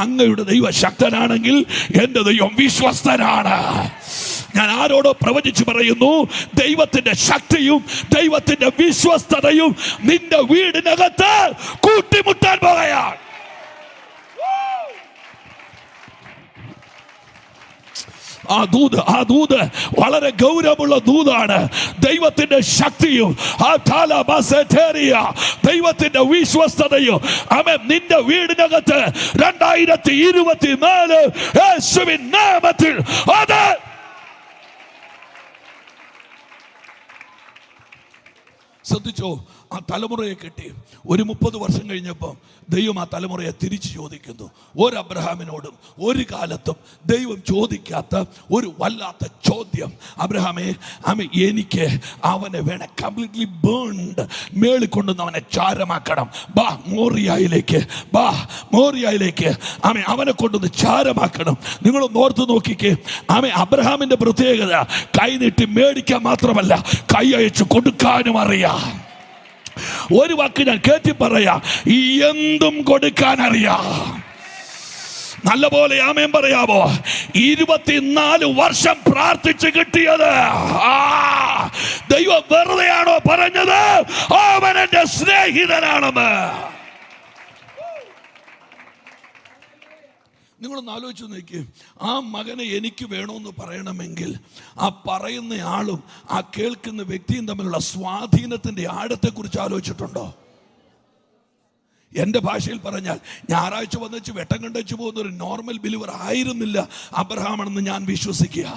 [SPEAKER 1] അങ്ങയുടെ ദൈവം ശക്തനാണെങ്കിൽ എൻ്റെ ദൈവം വിശ്വസ്തനാണ്. ഞാൻ ആരോടോ പ്രവചിച്ചു പറയുന്നു, ദൈവത്തിന്റെ ശക്തിയും ദൈവത്തിന്റെ വിശ്വസ്തതയും നിന്റെ വീടിനകത്ത് കൂട്ടിമുട്ടാൻ പോകുകയാണ്. ആ ദൂത് വളരെ ഗൗരവമുള്ള ദൂതാണ്. ദൈവത്തിന്റെ ശക്തിയും ദൈവത്തിന്റെ വിശ്വസ്തതയും നിന്റെ വീടിനകത്ത് 2024 യേശുവിൻ നാമത്തിൽ അത് ശ്രദ്ധിച്ചോ. ആ തലമുറയെ കിട്ടി. ഒരു 30 വർഷം കഴിഞ്ഞപ്പോൾ ദൈവം ആ തലമുറയെ തിരിച്ചു ചോദിക്കുന്നു. ഒരു അബ്രഹാമിനോടും ഒരു കാലത്തും ദൈവം ചോദിക്കാത്ത ഒരു വല്ലാത്ത ചോദ്യം. അബ്രഹാമേ, എനിക്ക് അവനെ വേണം കംപ്ലീറ്റ്ലി ബേൺഡ്, മേളിൽ കൊണ്ടുവന്ന് അവനെ ചാരമാക്കണം. മോറിയയിലേക്ക് അവനെ കൊണ്ടുവന്ന് ചാരമാക്കണം. നിങ്ങളൊന്ന് ഓർത്ത് നോക്കിക്കേ. അബ്രഹാമിന്റെ പ്രത്യേകത കൈനീട്ടി മേടിക്കാൻ മാത്രമല്ല, കൈ അയച്ചു കൊടുക്കാനും അറിയാം. ഒരു വാക്ക് ഞാൻ കേട്ടി പറയാം, എന്തും കൊടുക്കാൻ അറിയാം. നല്ലപോലെ ആമേൻ പറയാമോ? 24 വർഷം പ്രാർത്ഥിച്ച് കിട്ടിയത് ദൈവം വെറുതെയാണോ പറഞ്ഞത്? അവൻ എന്റെ സ്നേഹിതനാണെന്ന്. നിങ്ങളൊന്ന് ആലോചിച്ച് നോക്കി. ആ മകനെ എനിക്ക് വേണമെന്ന് പറയണമെങ്കിൽ ആ പറയുന്ന ആളും ആ കേൾക്കുന്ന വ്യക്തിയും തമ്മിലുള്ള സ്വാധീനത്തിന്റെ ആഴത്തെക്കുറിച്ച് ആലോചിച്ചിട്ടുണ്ടോ? എൻ്റെ ഭാഷയിൽ പറഞ്ഞാൽ, ഞായറാഴ്ച വന്നിച്ച് വെട്ടം കണ്ടുവച്ച് പോകുന്ന ഒരു നോർമൽ ബിലീവർ ആയിരുന്നില്ല അബ്രഹാമാണെന്ന് ഞാൻ വിശ്വസിക്കുക.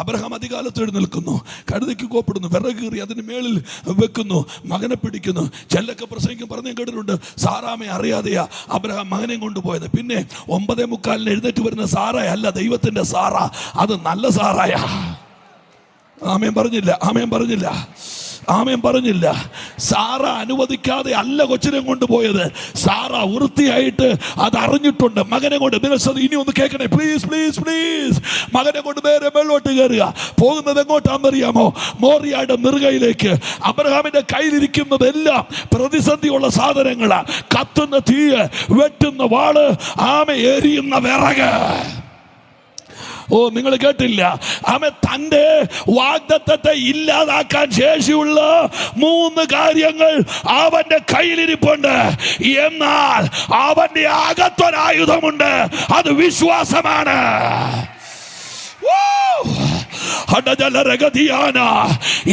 [SPEAKER 1] അബ്രഹാം അധികാലത്ത് എഴുന്നേൽക്കുന്നു, കഴുതയ്ക്ക് കോപ്പിടുന്നു, വിറക് കീറി അതിന് മേളിൽ വെക്കുന്നു, മകനെ പിടിക്കുന്നു. ചെല്ലൊക്കെ പ്രസംഗിക്കും പറഞ്ഞ് കേട്ടിട്ടുണ്ട്, സാറാമെ അറിയാതെയാ അബ്രഹാം മകനെ കൊണ്ടുപോയത്. പിന്നെ 9:45 എഴുന്നേറ്റ് വരുന്ന സാറയല്ല ദൈവത്തിന്റെ സാറ, അത് നല്ല സാറായ. ആമേൻ പറഞ്ഞില്ല. സാറ അനുവദിക്കാതെ അല്ല കൊച്ചിനെ കൊണ്ടുപോയത്. സാറ വൃത്തിയായിട്ട് അത് അറിഞ്ഞിട്ടുണ്ട്. മകനെ കൊണ്ട് ഇനി ഒന്ന് കേൾക്കണേ പ്ലീസ്. മകനെ കൊണ്ട് നേരെ മേലോട്ട് കയറുക. പോകുന്നത് എങ്ങോട്ടാണെന്നറിയാമോ? മോറിയയുടെ നെറുകയിലേക്ക്. അബ്രഹാമിന്റെ കയ്യിലിരിക്കുന്നതെല്ലാം പ്രതിസന്ധിയുള്ള സാധനങ്ങളാ. കത്തുന്ന തീയ്, വെട്ടുന്ന വാള്, എരിയുന്ന വിറക്. നിങ്ങൾ കേട്ടില്ല? തന്റെ വാഗ്ദത്തത്തെ ഇല്ലാതാക്കാൻ ശേഷിയുള്ള 3 കാര്യങ്ങൾ അവന്റെ കയ്യിലിരിപ്പുണ്ട്. എന്നാൽ അവന്റെ അകത്തൊരായുധമുണ്ട്, അത് വിശ്വാസമാണ്.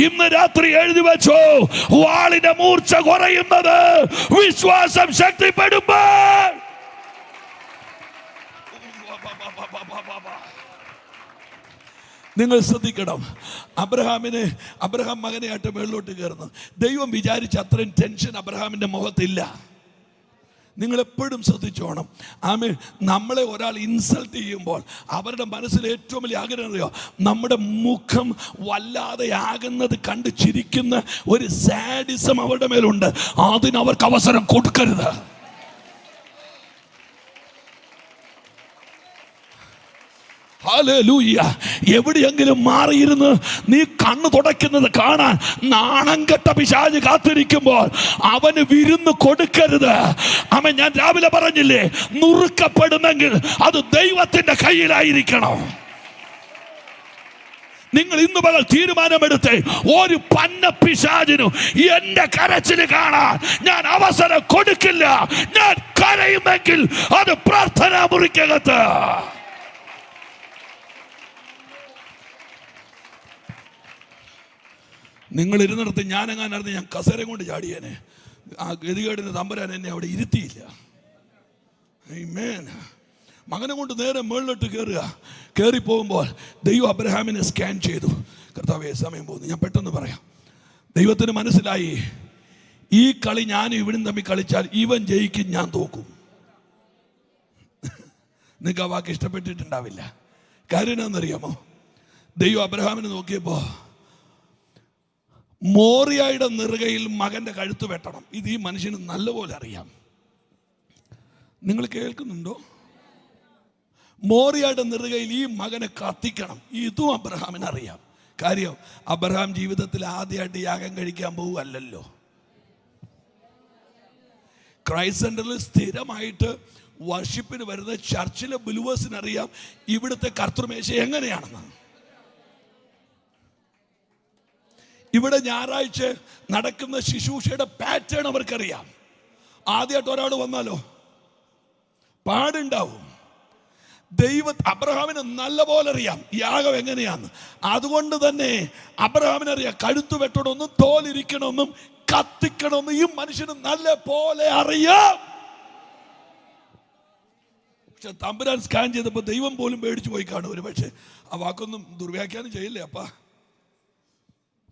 [SPEAKER 1] ഇന്ന് രാത്രി എഴുതി വെച്ചോ, വാളിന്റെ മൂർച്ച കുറയുന്നത് വിശ്വാസം ശക്തിപ്പെടുമ്പോൾ. നിങ്ങൾ ശ്രദ്ധിക്കണം. അബ്രഹാം മകനെയായിട്ട് മേളിലോട്ട് കയറുന്നു. ദൈവം വിചാരിച്ച അത്രയും ടെൻഷൻ അബ്രഹാമിന്റെ മുഖത്തില്ല. നിങ്ങൾ എപ്പോഴും ശ്രദ്ധിച്ചോണം. നമ്മളെ ഒരാൾ ഇൻസൾട്ട് ചെയ്യുമ്പോൾ അവരുടെ മനസ്സിൽ ഏറ്റവും വലിയ ആഗ്രഹം അറിയോ? നമ്മുടെ മുഖം വല്ലാതെയാകുന്നത് കണ്ട് ചിരിക്കുന്ന ഒരു സാഡിസം അവരുടെ മേലുണ്ട്. അതിന് അവർക്ക് അവസരം കൊടുക്കരുത്. ഹല്ലേലൂയ. എവിടെയെങ്കിലും മാറിയിരുന്ന് നീ കണ്ണു തുടയ്ക്കുന്നത് കാണാൻ നാണം കെട്ട പിശാച് കാത്തിരിക്കുമ്പോൾ അവന് വിരുന്ന് കൊടുക്കരുത്. ഞാൻ രാവിലെ പറഞ്ഞില്ലേ, നുറുക്കപ്പെടുമെങ്കിൽ അത് ദൈവത്തിന്റെ കയ്യിലായിരിക്കണം. നിങ്ങൾ ഇന്ന് പകൽ തീരുമാനമെടുത്തേ, ഒരു പന്ന പിശാചിനും എന്റെ കരച്ചിൽ കാണാൻ ഞാൻ അവസരം കൊടുക്കില്ല. ഞാൻ കരയുമെങ്കിൽ അത് പ്രാർത്ഥനാ മുറിക്കകത്ത്. നിങ്ങൾ ഇരുന്നിടത്ത് ഞാനെങ്ങാനായിരുന്നു, ഞാൻ കസേര കൊണ്ട് ചാടിയേനെ. ആ ഗതികേടിന് തമ്പുരാൻ എന്നെ അവിടെ ഇരുത്തിയില്ല. ആമേൻ. മകനെ കൊണ്ട് നേരെ മുകളിലോട്ട് കയറി പോകുമ്പോൾ ദൈവം അബ്രഹാമിനെ സ്കാൻ ചെയ്തു. കർത്താവേ, സമയം പോകുന്നു, ഞാൻ പെട്ടെന്ന് പറയാം. ദൈവത്തിന് മനസ്സിലായി, ഈ കളി ഞാനും ഇവനും തമ്മിൽ കളിച്ചാൽ ഇവൻ ജയിക്കും, ഞാൻ തോക്കും. നിങ്ങൾക്ക് ആ വാക്ക് ഇഷ്ടപ്പെട്ടിട്ടുണ്ടാവില്ല. കാര്യം എന്നാണെന്നറിയാമോ? ദൈവം അബ്രഹാമിനെ നോക്കിയപ്പോൾ മോറിയയുടെ നെറുകയിൽ മകന്റെ കഴുത്ത് വെട്ടണം. ഇത് ഈ മനുഷ്യന് നല്ലപോലെ അറിയാം. നിങ്ങൾ കേൾക്കുന്നുണ്ടോ? മോറിയയുടെ നെറുകയിൽ ഈ മകനെ കത്തിക്കണം. ഇതും അബ്രഹാമിന് അറിയാം. കാര്യം, അബ്രഹാം ജീവിതത്തിൽ ആദ്യമായിട്ട് യാഗം കഴിക്കാൻ പോവുകയല്ലോ. ക്രൈസ്റ്റ് സെന്ററിൽ സ്ഥിരമായിട്ട് വർഷിപ്പിന് വരുന്ന ചർച്ചിലെ ബിലീവേഴ്സിന് അറിയാം ഇവിടുത്തെ കർത്തൃമേശ എങ്ങനെയാണെന്ന്. ഇവിടെ ഞായറാഴ്ച നടക്കുന്ന ശുശ്രൂഷയുടെ പാറ്റേൺ അവർക്കറിയാം. ആദ്യമായിട്ട് ഒരാൾ വന്നാലോ പാടുണ്ടാവും. അബ്രഹാമിന് നല്ല പോലെ അറിയാം യാഗം എങ്ങനെയാന്ന്. അതുകൊണ്ട് തന്നെ അബ്രഹാമിനറിയാം കഴുത്തു വെട്ടണമെന്നും തോലിരിക്കണമെന്നും കത്തിക്കണമെന്നും ഈ മനുഷ്യന് നല്ല പോലെ അറിയാം. പക്ഷെ തമ്പുരാൻ സ്കാൻ ചെയ്തപ്പോൾ ദൈവം പോലും പേടിച്ചു പോയി കാണും. ഒരു പക്ഷേ ആ വാക്കൊന്നും ദുർവ്യാഖ്യാനം ചെയ്യില്ലേ അപ്പ.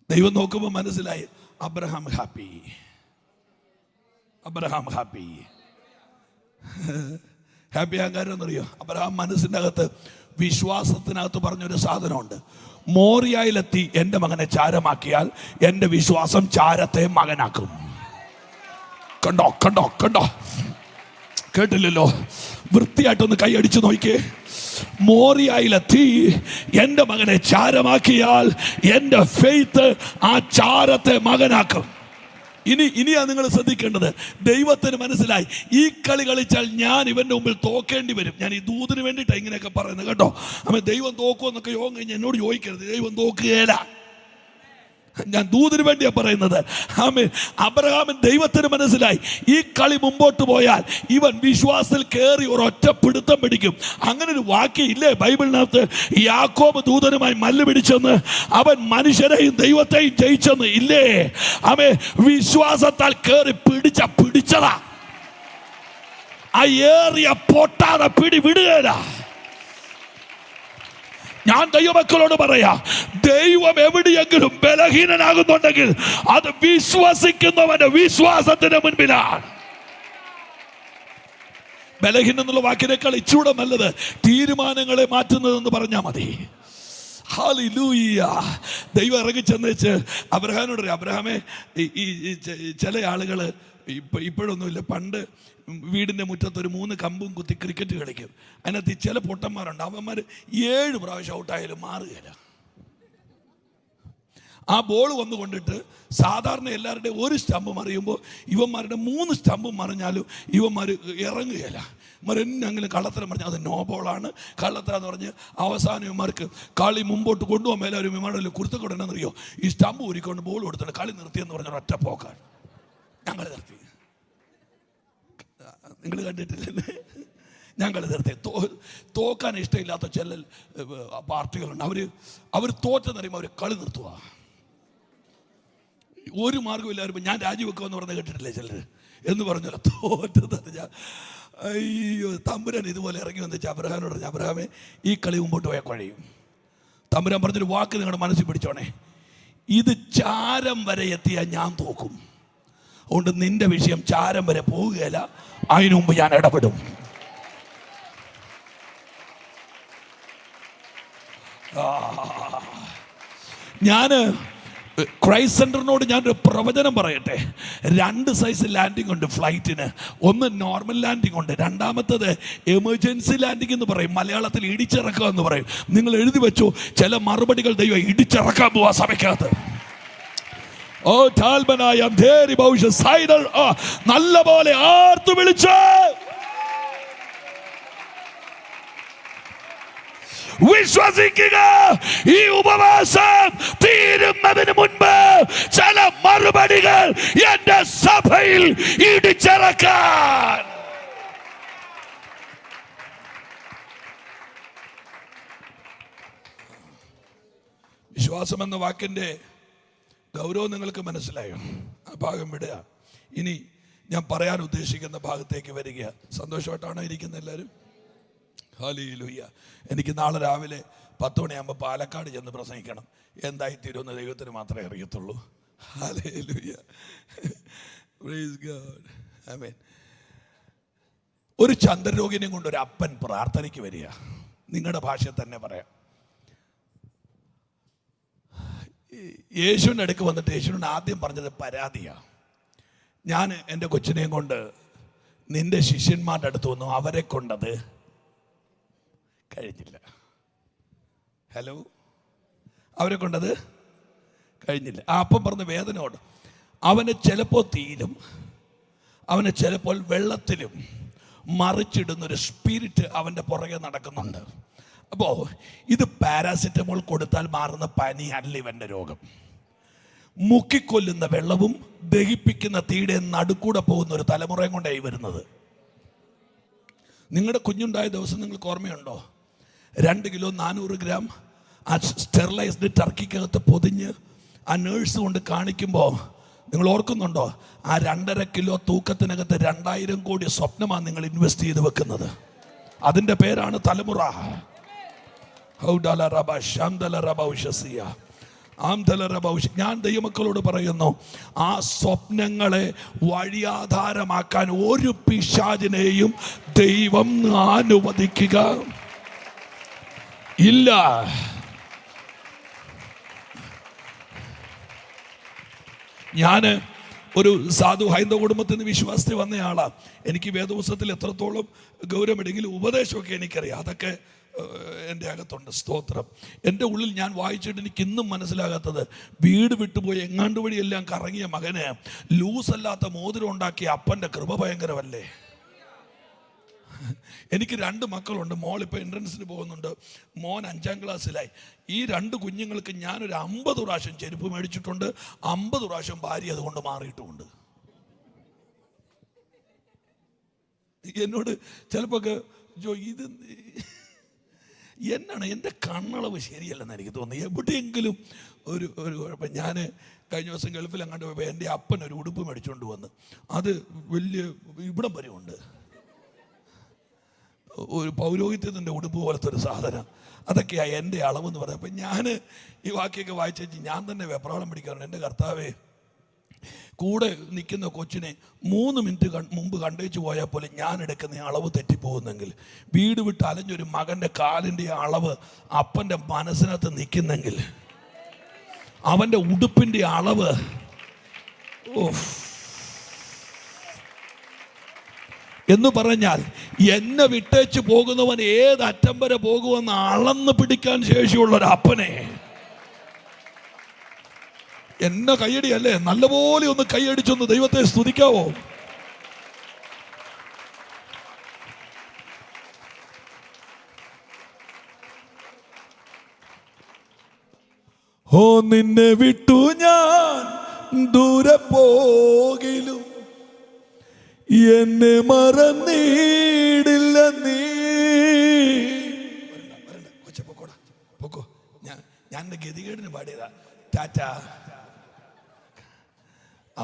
[SPEAKER 1] ദൈവം നോക്കുമ്പോൾ മനസ്സിലായി Abraham happy, Abraham happy. Happy ആകാരം എന്നറിയോ? അബ്രഹാം മനസ്സിൻ്റെ അകത്ത് വിശ്വാസത്തിനകത്ത് പറഞ്ഞൊരു സാധനമുണ്ട്. മോറിയയിലെത്തി എൻ്റെ മകനെ ചാരമാക്കിയാൽ എൻ്റെ വിശ്വാസം ചാരത്തെ മകനാക്കും. കണ്ടോ കണ്ടോ കണ്ടോ, കേട്ടില്ലല്ലോ? വൃത്തിയായിട്ടൊന്ന് കൈയടിച്ചു നോക്കിയേ. മോറിയയിലെത്തി എൻ്റെ മകനെ ചാരമാക്കിയാൽ എൻ്റെ ഫെയ്ത്ത് ആ ചാരത്തെ മകനാക്കും. ഇനിയാ നിങ്ങൾ ശ്രദ്ധിക്കേണ്ടത്. ദൈവത്തിന് മനസ്സിലായി ഈ കളി കളിച്ചാൽ ഞാൻ ഇവന്റെ മുമ്പിൽ തോക്കേണ്ടി വരും. ഞാൻ ഈ ദൂതിന് വേണ്ടിയിട്ടാണ് ഇങ്ങനെയൊക്കെ പറയുന്നത് കേട്ടോ. അമ്മ ദൈവം തോക്കുമെന്നൊക്കെ യോഗം കഴിഞ്ഞ് എന്നോട് ചോദിക്കരുത്. ദൈവം തോക്കുകയില്ല. ഞാൻ ദൂതിന് വേണ്ടിയാ പറയുന്നത്. ആമേൻ. അബ്രഹാമിൻ ദൈവത്തിന് മനസ്സിലായി ഈ കളി മുമ്പോട്ട് പോയാൽ ഇവൻ വിശ്വാസത്തിൽ കയറി ഒരൊറ്റ പിടുത്തം പിടിക്കും. അങ്ങനെ ഒരു വാക്യമില്ലേ ബൈബിളിനകത്ത്? യാക്കോബ് ദൂതനുമായി മല്ല് പിടിച്ചെന്ന്, അവൻ മനുഷ്യരെയും ദൈവത്തെയും ജയിച്ചെന്ന് ഇല്ലേ? ആമേൻ. വിശ്വാസത്താൽ കയറി പിടിച്ചതാ. ആ ഏറിയ പൊട്ടാതെ പിടി വിടുകയില്ല. ഞാൻ ദൈവമക്കളോട് പറയാ, ദൈവം എവിടെയെങ്കിലും ബലഹീനനാകുന്നുണ്ടെങ്കിൽ അത് വിശ്വസിക്കുന്നവന്റെ വിശ്വാസത്തിന് മുൻപിലാണ്. ബലഹീനം എന്നുള്ള വാക്കിനേക്കാൾ ഇച്ചൂടെ നല്ലത് തീരുമാനങ്ങളെ മാറ്റുന്നതെന്ന് പറഞ്ഞാൽ മതി. ഹല്ലേലൂയ. ദൈവം ഇറങ്ങി ചെന്നേച്ച് അബ്രഹാമിനോട് പറയാം, അബ്രഹാമേ, ഈ ചില ആളുകൾ ഇപ്പോഴൊന്നുമില്ല, പണ്ട് വീടിൻ്റെ മുറ്റത്തൊരു 3 കമ്പും കുത്തി ക്രിക്കറ്റ് കളിക്കും. അതിനകത്ത് ചില പൊട്ടന്മാരുണ്ട്, അവന്മാർ 7 പ്രാവശ്യം ഔട്ടായാലും മാറുകയില്ല. ആ ബോൾ വന്നു കൊണ്ടിട്ട് സാധാരണ എല്ലാവരുടെയും ഒരു സ്റ്റമ്പ് മറിയുമ്പോൾ ഇവന്മാരുടെ 3 സ്റ്റമ്പും മറിഞ്ഞാലും ഇവന്മാർ ഇറങ്ങുകയില്ല. മരെന്നെങ്കിലും കള്ളത്തരം പറഞ്ഞാൽ അത് നോ ബോളാണ്, കള്ളത്തരം എന്ന് പറഞ്ഞ് അവസാനം ഇവന്മാർക്ക് കളി മുമ്പോട്ട് കൊണ്ടുപോകാൻ മേലാരും വിമാനത്തിൽ കുരുത്തക്കൊണ്ടെന്നറിയോ, ഈ സ്റ്റമ്പ് ഊരിക്കൊണ്ട് ബോൾ കൊടുത്തിട്ട് കളി നിർത്തിയെന്ന് പറഞ്ഞ ഒറ്റ പോക്കാണ്. ഞങ്ങൾ നിർത്തി. നിങ്ങൾ കണ്ടിട്ടില്ലേ? ഞങ്ങൾ നിർത്തി. തോക്കാൻ ഇഷ്ടമില്ലാത്ത ചില പാർട്ടികളുണ്ട്. അവർ തോറ്റെന്നറിയുമ്പോൾ അവർ കളി നിർത്തുക. ഒരു മാർഗമില്ലായിരുന്നു. ഞാൻ രാജിവെക്കുമെന്ന് പറഞ്ഞ് കേട്ടിട്ടില്ലേ ചിലർ? എന്ന് പറഞ്ഞല്ലോ തോറ്റെന്നറിഞ്ഞാൽ അയ്യോ. തമ്പുരാൻ ഇതുപോലെ ഇറങ്ങി വന്നിച്ച് അബ്രഹാമിനോട് പറഞ്ഞു, അബ്രഹാമേ, ഈ കളി മുമ്പോട്ട് പോയാൽ കുഴയും. തമ്പുരാൻ പറഞ്ഞൊരു വാക്ക് നിങ്ങളുടെ മനസ്സിൽ പിടിച്ചോണേ, ഇത് ചാരം വരെ എത്തിയാൽ ഞാൻ തോക്കും. അതുകൊണ്ട് നിന്റെ വിഷയം ചാരം വരെ പോവുകയില്ല, അതിനു മുമ്പ് ഞാൻ ഇടപെടും. ഞാന് ക്രൈസ്റ്റ് സെന്ററിനോട് ഞാനൊരു പ്രവചനം പറയട്ടെ. 2 സൈസ് ലാൻഡിംഗ് ഉണ്ട് ഫ്ലൈറ്റിന്. ഒന്ന് നോർമൽ ലാൻഡിംഗ് ഉണ്ട്, രണ്ടാമത്തത് എമർജൻസി ലാൻഡിംഗ് എന്ന് പറയും. മലയാളത്തിൽ ഇടിച്ചിറക്കുക എന്ന് പറയും. നിങ്ങൾ എഴുതി വെച്ചു, ചില മറുപടികൾ ദൈവം ഇടിച്ചിറക്കാൻ പോവാ സഭയ്ക്കകത്ത്. ഓ താൽബനായ നല്ല പോലെ ആർത്തു വിളിച്ച് വിശ്വസിക്കുക. ഈ ഉപവാസം തീരുന്നതിന് മുൻപ് ചില മറുപടികൾ എന്റെ സഭയിൽ ഇടിച്ചിറക്കാൻ. വിശ്വാസം എന്ന വാക്കിന്റെ ഗൗരവം നിങ്ങൾക്ക് മനസ്സിലായോ? ആ ഭാഗം വിടുക. ഇനി ഞാൻ പറയാൻ ഉദ്ദേശിക്കുന്ന ഭാഗത്തേക്ക് വരിക. സന്തോഷമായിട്ടാണോ ഇരിക്കുന്നത് എല്ലാവരും? ഹല്ലേലൂയ. എനിക്ക് നാളെ രാവിലെ 10 മണിയാകുമ്പോൾ പാലക്കാട് ചെന്ന് പ്രസംഗിക്കണം. എന്തായിത്തീരുമെന്ന് ദൈവത്തിന് മാത്രമേ അറിയത്തുള്ളൂ. ഹല്ലേലൂയ. Praise God. ആമേൻ. ഒരു ചന്ദ്രരോഗിനെയും കൊണ്ട് ഒരു അപ്പൻ പ്രാർത്ഥനയ്ക്ക് വരിക. നിങ്ങളുടെ ഭാഷയിൽ തന്നെ പറയാം. യേശുവിൻ്റെ അടുക്ക് വന്നിട്ട് യേശുവിനോട് ആദ്യം പറഞ്ഞത് പരാതിയാണ്. ഞാൻ എൻ്റെ കൊച്ചിനെയും കൊണ്ട് നിന്റെ ശിഷ്യന്മാരുടെ അടുത്ത് വന്നു, അവരെ കൊണ്ടത് കഴിഞ്ഞില്ല. ഹലോ, അവരെ കൊണ്ടത് കഴിഞ്ഞില്ല. ആ അപ്പം പറഞ്ഞ വേദനയോട് അവന് ചിലപ്പോൾ തീയിലും അവന് ചിലപ്പോൾ വെള്ളത്തിലും മറിച്ചിടുന്നൊരു സ്പിരിറ്റ് അവൻ്റെ പുറകെ നടക്കുന്നുണ്ട്. അപ്പോൾ ഇത് പാരാസിറ്റമോൾ കൊടുത്താൽ മാറുന്ന പനി അല്ല ഇവൻ്റെ രോഗം. മുക്കിക്കൊല്ലുന്ന വെള്ളവും ദഹിപ്പിക്കുന്ന തീയുടെ നടുക്കൂടെ പോകുന്ന ഒരു തലമുറയും കൊണ്ടായി വരുന്നത്. നിങ്ങളുടെ കുഞ്ഞുണ്ടായ ദിവസം നിങ്ങൾക്ക് ഓർമ്മയുണ്ടോ? 2 കിലോ 400 ഗ്രാം ആ സ്റ്റെറിലൈസ്ഡ് ടർക്കിക്കകത്ത് പൊതിഞ്ഞ് ആ നേഴ്സ് കൊണ്ട് കാണിക്കുമ്പോൾ നിങ്ങൾ ഓർക്കുന്നുണ്ടോ? ആ 2.5 കിലോ തൂക്കത്തിനകത്ത് 2000 കോടി സ്വപ്നമാണ് നിങ്ങൾ ഇൻവെസ്റ്റ് ചെയ്ത് വെക്കുന്നത്. അതിൻ്റെ പേരാണ് തലമുറ. ഞാൻ ദൈവമക്കളോട് പറയുന്നു, ആ സ്വപ്നങ്ങളെ വഴിയാധാരമാക്കാൻ ഒരു പിശാചിനെയും ദൈവം അനുവദിക്കുക ഇല്ല. ഞാൻ ഒരു സാധു ഹൈന്ദവ കുടുംബത്തിൽ നിന്ന് വിശ്വാസത്തിൽ വന്നയാളാണ്. എനിക്ക് വേദപുസ്തകത്തിൽ എത്രത്തോളം ഗൗരവമെങ്കിലും ഉപദേശമൊക്കെ എനിക്കറിയാം. അതൊക്കെ എൻ്റെ അകത്തുണ്ട്. സ്തോത്രം. എൻ്റെ ഉള്ളിൽ ഞാൻ വായിച്ചിട്ട് എനിക്ക് ഇന്നും മനസ്സിലാകാത്തത്, വീട് വിട്ടുപോയി എങ്ങാണ്ട് വഴിയെല്ലാം കറങ്ങിയ മകന് ലൂസല്ലാത്ത മോതിരം ഉണ്ടാക്കിയ അപ്പൻ്റെ കൃപ ഭയങ്കരമല്ലേ. എനിക്ക് 2 മക്കളുണ്ട്. മോളിപ്പോൾ എൻട്രൻസിന് പോകുന്നുണ്ട്, മോൻ 5ാം ക്ലാസ്സിലായി. ഈ 2 കുഞ്ഞുങ്ങൾക്ക് ഞാനൊരു 50 പ്രാവശ്യം ചെരുപ്പ് മേടിച്ചിട്ടുണ്ട്, 50 പ്രാവശ്യം ഭാര്യ അതുകൊണ്ട് മാറിയിട്ടുമുണ്ട്. എന്നോട് ചിലപ്പോൾ ഇത് എന്നാണ് എൻ്റെ കണ്ണളവ് ശരിയല്ലെന്ന് എനിക്ക് തോന്നുന്നു. എവിടെയെങ്കിലും ഒരു കുഴപ്പം. ഞാൻ കഴിഞ്ഞ ദിവസം ഗൾഫിൽ അങ്ങോട്ട് പോയപ്പോൾ എൻ്റെ അപ്പൻ ഒരു ഉടുപ്പ് മേടിച്ചുകൊണ്ട് വന്ന്, അത് വലിയ ഇവിടം വരെ ഉണ്ട്, ഒരു പൗരോഹിത്യത്തിൻ്റെ ഉടുപ്പ് പോലത്തെ ഒരു സാധനം. അതൊക്കെയാണ് എൻ്റെ അളവെന്ന് പറയാം. അപ്പം ഞാൻ ഈ വാക്യൊക്കെ വായിച്ചു ഞാൻ തന്നെ വെപ്രാളം പിടിക്കാറുണ്ട്. എൻ്റെ കർത്താവേ, കൂടെ നിൽക്കുന്ന കൊച്ചിനെ 3 മിനിറ്റ് മുമ്പ് കണ്ടേച്ച് പോയാൽ പോലും ഞാൻ എടുക്കുന്ന അളവ് തെറ്റിപ്പോകുന്നെങ്കിൽ, വീട് വിട്ട് അലഞ്ഞൊരു മകൻ്റെ കാലിൻ്റെ അളവ് അപ്പൻ്റെ മനസ്സിനകത്ത് നിൽക്കുന്നെങ്കിൽ, അവൻ്റെ ഉടുപ്പിൻ്റെ അളവ് എന്ന് പറഞ്ഞാൽ, എന്നെ വിട്ടേച്ച് പോകുന്നവൻ ഏതറ്റം വരെ പോകുമെന്ന് അളന്ന് പിടിക്കാൻ ശേഷിയുള്ളൊരു അപ്പനെ എന്നെ കൈയടിയല്ലേ, നല്ലപോലെ ഒന്ന് കൈയടിച്ചൊന്ന് ദൈവത്തെ സ്തുതിക്കാവോ? ഓ നിന്നെ വിട്ടു ഞാൻ ദൂരെ പോകിലും എന്നെ മറന്നിടില്ല നീ. പൊക്കോ, ഞാൻ ഗതികേടിന് പാടിയതാ. ടാറ്റാ.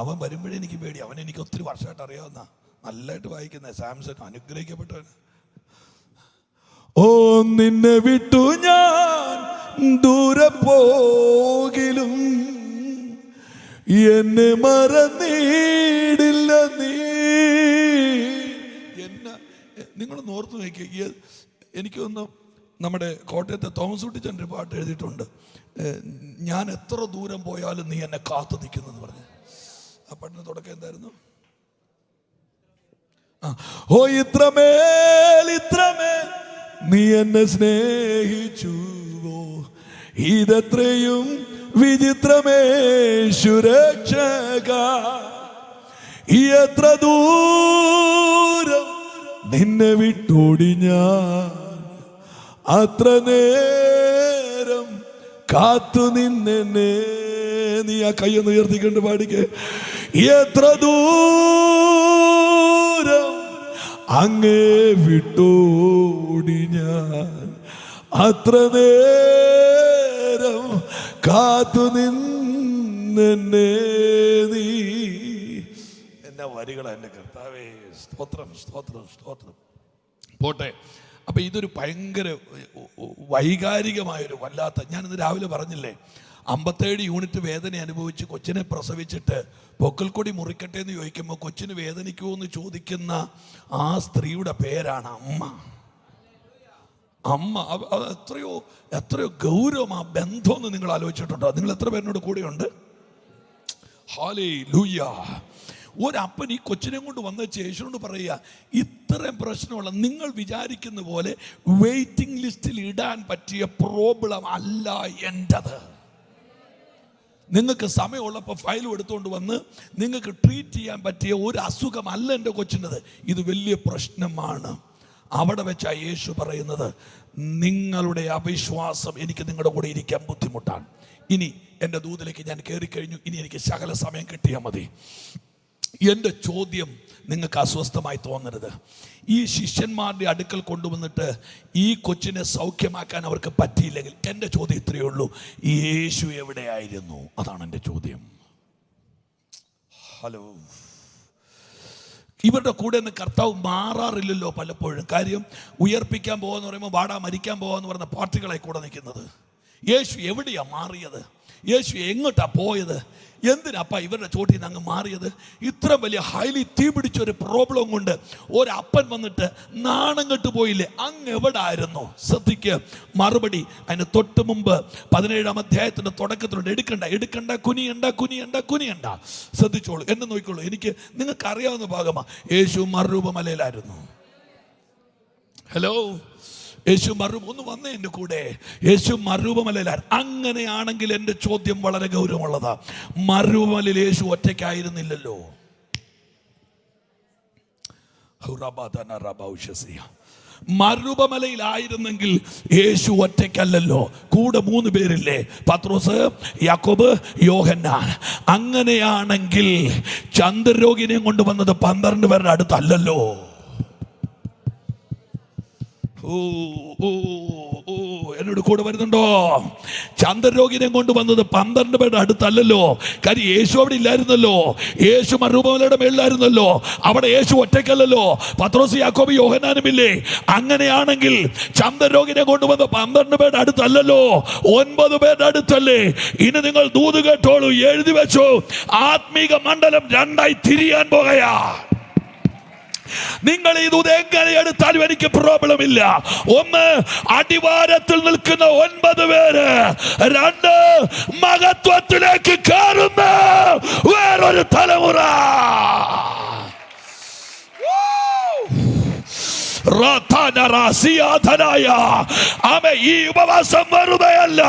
[SPEAKER 1] അവൻ വരുമ്പോഴേ എനിക്ക് പേടി. അവൻ എനിക്ക് ഒത്തിരി വർഷമായിട്ട് അറിയാവുന്ന, നല്ലതായിട്ട് വായിക്കുന്ന സാംസൺ, അനുഗ്രഹിക്കപ്പെട്ടവൻ. ഓ നിന്നെ വിട്ടു ഞാൻ ദൂരെ പോകിലും എന്നെ മറന്നിടില്ല നീ. എന്നെ നിങ്ങളൊന്ന് ഓർത്ത് നോക്കിയ, എനിക്കൊന്ന് നമ്മുടെ കോട്ടയത്തെ തോമസ് കുട്ടിച്ചൻ ഒരു പാട്ട് എഴുതിയിട്ടുണ്ട്, ഞാൻ എത്ര ദൂരം പോയാലും നീ എന്നെ കാത്തു നിൽക്കുന്നെന്ന് പറഞ്ഞു. ആ പാട്ടിന് തുടക്കം എന്തായിരുന്നു? ഓ ഇത്രമേൽ ഇത്രമേൽ നീ എന്നെ സ്നേഹിച്ചുവോ, ഇതെത്രയും വിചിത്രമേ സുരക്ഷക, എത്ര ദൂരം നിന്നെ വിട്ടോടി ഞാൻ, അത്ര നേരം കാത്തു നിന്നെ. നീ ആ കയ്യൊന്ന് ഉയർത്തിക്കൊണ്ട് പാടിക്കേ. എത്ര ദൂരം അങ്ങേ വിട്ടോടി ഞാൻ, അത്ര നേരം കാത്തു നിന്നെ നീ. എന്നെ വരികളാ എൻ്റെ കർത്താവേ. സ്തോത്രം സ്തോത്രം സ്തോത്രം. പോട്ടെ. അപ്പം ഇതൊരു ഭയങ്കര വൈകാരികമായൊരു വല്ലാത്ത, ഞാനിന്ന് രാവിലെ പറഞ്ഞില്ലേ, 57 യൂണിറ്റ് വേദന അനുഭവിച്ച് കൊച്ചിനെ പ്രസവിച്ചിട്ട് പൊക്കൽക്കൊടി മുറിക്കട്ടെ എന്ന് ചോദിക്കുമ്പോൾ കൊച്ചിന് വേദനിക്കുമോ എന്ന് ചോദിക്കുന്ന ആ സ്ത്രീയുടെ പേരാണ് അമ്മ. അമ്മ അത് എത്രയോ എത്രയോ ഗൗരവം ആ ബന്ധം എന്ന് നിങ്ങൾ ആലോചിച്ചിട്ടുണ്ടോ? നിങ്ങൾ എത്ര പേരിനോട് കൂടെയുണ്ട്? ഹല്ലേലൂയ. ഒരപ്പൻ ഈ കൊച്ചിനെ കൊണ്ട് വന്ന യേശുവിനോട് പറയുക, ഇത്രയും പ്രശ്നമുള്ള, നിങ്ങൾ വിചാരിക്കുന്ന പോലെ വെയിറ്റിംഗ് ലിസ്റ്റിൽ ഇടാൻ പറ്റിയ പ്രോബ്ലം അല്ല എൻ്റെത്. നിങ്ങൾക്ക് സമയമുള്ളപ്പോൾ ഫയലും എടുത്തുകൊണ്ട് വന്ന് നിങ്ങൾക്ക് ട്രീറ്റ് ചെയ്യാൻ പറ്റിയ ഒരു അസുഖമല്ല എൻ്റെ കൊച്ചിൻ്റെത്. ഇത് വലിയ പ്രശ്നമാണ്. അവിടെ വെച്ചാ യേശു പറയുന്നത്, നിങ്ങളുടെ അവിശ്വാസം എനിക്ക് നിങ്ങളുടെ കൂടെ ഇരിക്കാൻ ബുദ്ധിമുട്ടാണ്. ഇനി എൻ്റെ ദൂതിലേക്ക് ഞാൻ കയറിക്കഴിഞ്ഞു, ഇനി എനിക്ക് ശകല സമയം കിട്ടിയാൽ മതി. എൻ്റെ ചോദ്യം നിങ്ങൾക്ക് അസ്വസ്ഥമായി തോന്നരുത്. ഈ ശിഷ്യന്മാരുടെ അടുക്കൽ കൊണ്ടുവന്നിട്ട് ഈ കൊച്ചിനെ സൗഖ്യമാക്കാൻ അവർക്ക് പറ്റിയില്ലെങ്കിൽ എൻ്റെ ചോദ്യം ഇത്രയേ ഉള്ളൂ, യേശു എവിടെയായിരുന്നു? അതാണ് എൻ്റെ ചോദ്യം. ഹലോ, ഇവരുടെ കൂടെ നിന്ന് കർത്താവ് മാറാറില്ലല്ലോ പലപ്പോഴും. കാര്യം, ഉയർപ്പിക്കാൻ പോകാന്ന് പറയുമ്പോൾ വാടാ മരിക്കാൻ പോകാന്ന് പറഞ്ഞ പാർട്ടികളെ കൂടെ നിൽക്കുന്നത്. യേശു എവിടെയാ മാറിയത്? യേശു എങ്ങോട്ടാ പോയത്? എന്തിനപ്പാ ഇവരുടെ ചോട്ടിൽ നിന്ന് അങ്ങ് മാറിയത്? ഇത്ര വലിയ ഹൈലി തീ പിടിച്ചൊരു പ്രോബ്ലം കൊണ്ട് ഒരപ്പൻ വന്നിട്ട് നാണം കെട്ട് പോയില്ലേ? അങ്ങ് എവിടായിരുന്നു? ശ്രദ്ധിക്ക് മറുപടി. അതിന് തൊട്ട് മുമ്പ് 17-ാം അധ്യായത്തിന്റെ തുടക്കത്തിലുണ്ട്. എടുക്കണ്ട കുനിയണ്ട. ശ്രദ്ധിച്ചോളൂ, എന്നെ നോക്കിക്കോളൂ. എനിക്ക് നിങ്ങൾക്ക് അറിയാവുന്ന ഭാഗമാണ്. യേശു മറുരൂപമലയിലായിരുന്നു. ഹലോ, യേശു ഒന്ന് വന്നേ എൻ്റെ കൂടെ. യേശു മറുരൂപമലയിലായിരുന്നു. അങ്ങനെയാണെങ്കിൽ എൻ്റെ ചോദ്യം വളരെ ഗൗരവമുള്ളതാ. മറുരൂപമലയിൽ യേശു ഒറ്റയ്ക്കായിരുന്നില്ലല്ലോ. മറുരൂപമലയിലായിരുന്നെങ്കിൽ യേശു ഒറ്റയ്ക്കല്ലല്ലോ, കൂടെ 3 പേരില്ലേ? പത്രോസ്, യാക്കോബ്, യോഹന്നാൻ. അങ്ങനെയാണെങ്കിൽ ചന്ദ്രരോഗിനെയും കൊണ്ടുവന്നത് 12 പേരുടെ അടുത്തല്ലല്ലോ. എന്നോട് കൂടെ വരുന്നുണ്ടോ? ചന്ദ്രരോഗിനെ കൊണ്ടുവന്നത് 12 പേരുടെ അടുത്തല്ലല്ലോ. കാര്യം യേശു അവിടെ ഇല്ലായിരുന്നല്ലോ. യേശു മറുരൂപമലയുടെ മേളിലായിരുന്നല്ലോ. അവിടെ യേശു ഒറ്റയ്ക്കല്ലല്ലോ. പത്രോസ്, യാക്കോബ്, യോഹന്നാനും ഇല്ലേ? അങ്ങനെയാണെങ്കിൽ ചന്ദ്രരോഗിനെ കൊണ്ടുവന്ന 12 പേരുടെ അടുത്തല്ലല്ലോ, 9 പേരുടെ അടുത്തല്ലേ? ഇനി നിങ്ങൾ ദൂത് കേട്ടോളൂ, എഴുതി വെച്ചോ. ആത്മീക മണ്ഡലം 2ആയി തിരിയാൻ പോകയാ. നിങ്ങൾ ഈ ദൂത് എങ്ങനെ എടുത്താലും എനിക്ക് പ്രോബ്ലം ഇല്ല. 1, അടിവാരത്തിൽ നിൽക്കുന്ന 9 പേര്. 2, മഹത്വത്തിലേക്ക് കയറുന്ന വേറൊരു തലമുറ. ഈ ഉപവാസം വെറുതെയല്ല,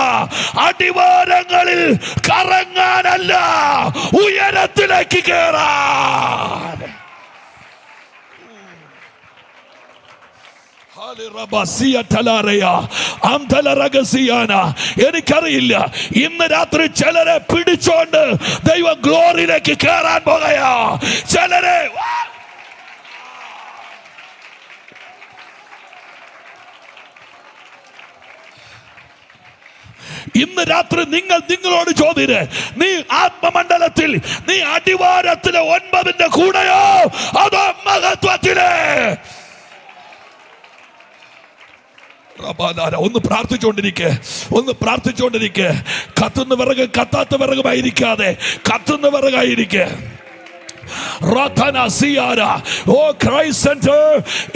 [SPEAKER 1] അടിവാരങ്ങളിൽ കറങ്ങാനല്ല, ഉയരത്തിലേക്ക് കയറാൻ. എനിക്കറിയില്ല, ഇന്ന് രാത്രി ചിലരെ പിടിച്ചോണ്ട് ദൈവം ഗ്ലോറിയിലേക്ക് കയറാൻ പോകയാ. ചിലരെ ഇന്ന് രാത്രി നിങ്ങളോട് ചോദ്യര്, നീ ആത്മമണ്ഡലത്തിൽ, നീ അടിവാരത്തിലെ 9ന്റെ കൂടെയോ അതോ മഹത്വത്തിലെ? ഒന്ന് പ്രാർത്ഥിച്ചോണ്ടിരിക്കെ. കത്തുന്ന വിറക് കത്താത്ത വിറകുമായിരിക്കാതെ കത്തുന്ന വിറകായിരിക്കെ. ഓ ക്രൈസ്റ്റ് സെന്റർ,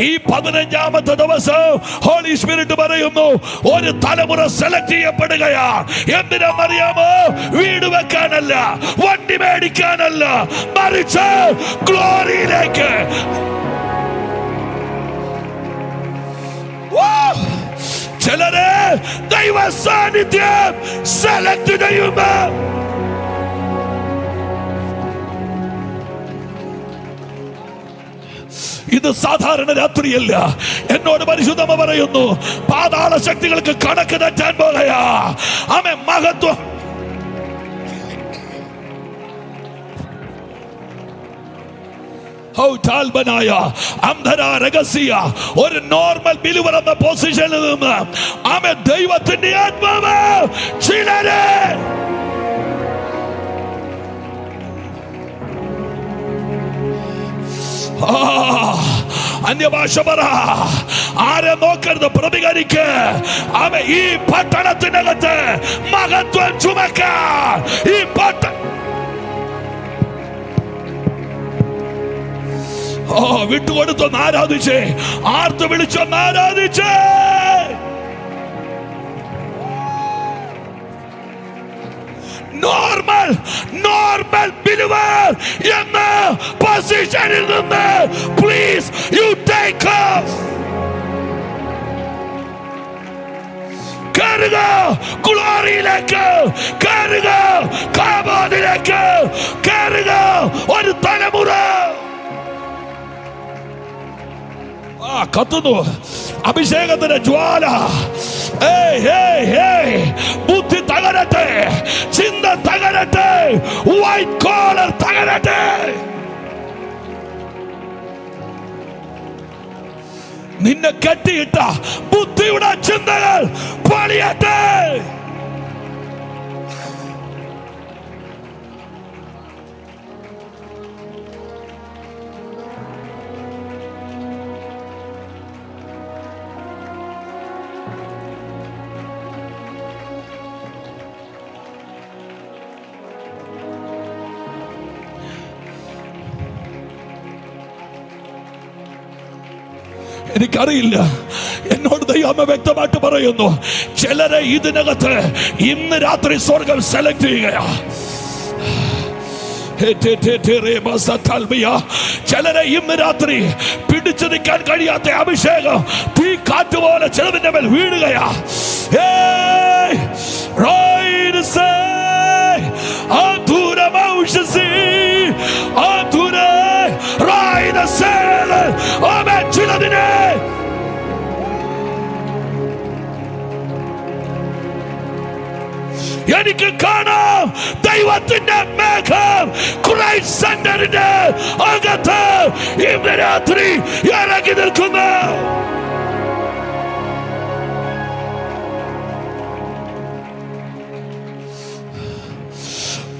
[SPEAKER 1] ഈ 15ാമത്തെ ദിവസം ഹോളി സ്പിരിറ്റ് പറയുന്നു, ഒരു തലമുറ സെലക്ട് ചെയ്യപ്പെടുകയാ. എന്തിനാണെന്നറിയാമോ? വീട് വെക്കാനല്ല, വണ്ടി മേടിക്കാനല്ല, മറിച്ച് ഗ്ലോറിയിലേക്ക്. ചിലരെ ദൈവ സാന്നിധ്യം സെലക്ട് ചെയ്യുമ്പോ ഇത് സാധാരണ രാത്രിയല്ല. എന്നോട് പരിശുദ്ധമ പറയുന്നു, പാതാള ശക്തികൾക്ക് കണക്ക് തെറ്റാൻ പോകയാ. ആമേൻ. മഹത്വം ഒരു നോർമൽ ബിലീവർ എന്ന പൊസിഷനിൽ നിന്ന് ആമേൻ ദൈവത്തിന്റെ ആത്മാവ് ചിലരെ അന്യഭാഷ പറ. ആരെ നോക്കരുത്, പ്രതികരിക്ക്. ആമേൻ. ഈ പട്ടണത്തിനകത്ത് മഹത്വം ചുമക്കാൻ ഈ വിട്ടുകൊടുത്തൊന്ന് ആരാധിച്ചേ, ആർത്ത് വിളിച്ചൊന്ന് ആരാധിച്ചേ. നോർമൽ ബിലീവർ എന്ന പൊസിഷനിൽ നിന്ന് പ്ലീസ് യു ടേക്ക് ഓഫ്. കയറുക ഗ്ലോറിയിലേക്ക്, കയറുക കാബോദിലേക്ക്, കയറുക ഒരു തലമുറ. കത്തുന്നു അഭിഷേകത്തിന്റെ ജ്വാല. ബുദ്ധി തകരട്ടെ, ചിന്ത തകരട്ടെ, വൈറ്റ് കോളർ തകരട്ടെ. നിന്നെ കെട്ടിയിട്ട ബുദ്ധിയുടെ ചിന്തകൾ പൊളിയട്ടെ. എനിക്കറിയില്ല, എന്നോട് ദൈവം വ്യക്തമായിട്ട് പറയുന്നു, ചിലരെ ഇതിനകത്ത് ഇന്ന് രാത്രി സ്വർഗം സെലക്ട് ചെയ്യുകയാ. ചിലരെ ഇന്ന് രാത്രി പിടിച്ചു നിൽക്കാൻ കഴിയാത്ത അഭിഷേകം തീ കാറ്റ് പോലെ ചിലതിന്റെ മേൽ വീഴുകയാ. എനിക്ക് കാണാം ദൈവത്തിന്റെ മേഘം ക്രൈസ്റ്റ് സെന്ററിന്റെ അകത്ത് ഇന്ന് രാത്രി ഇറങ്ങി നിൽക്കുന്നു.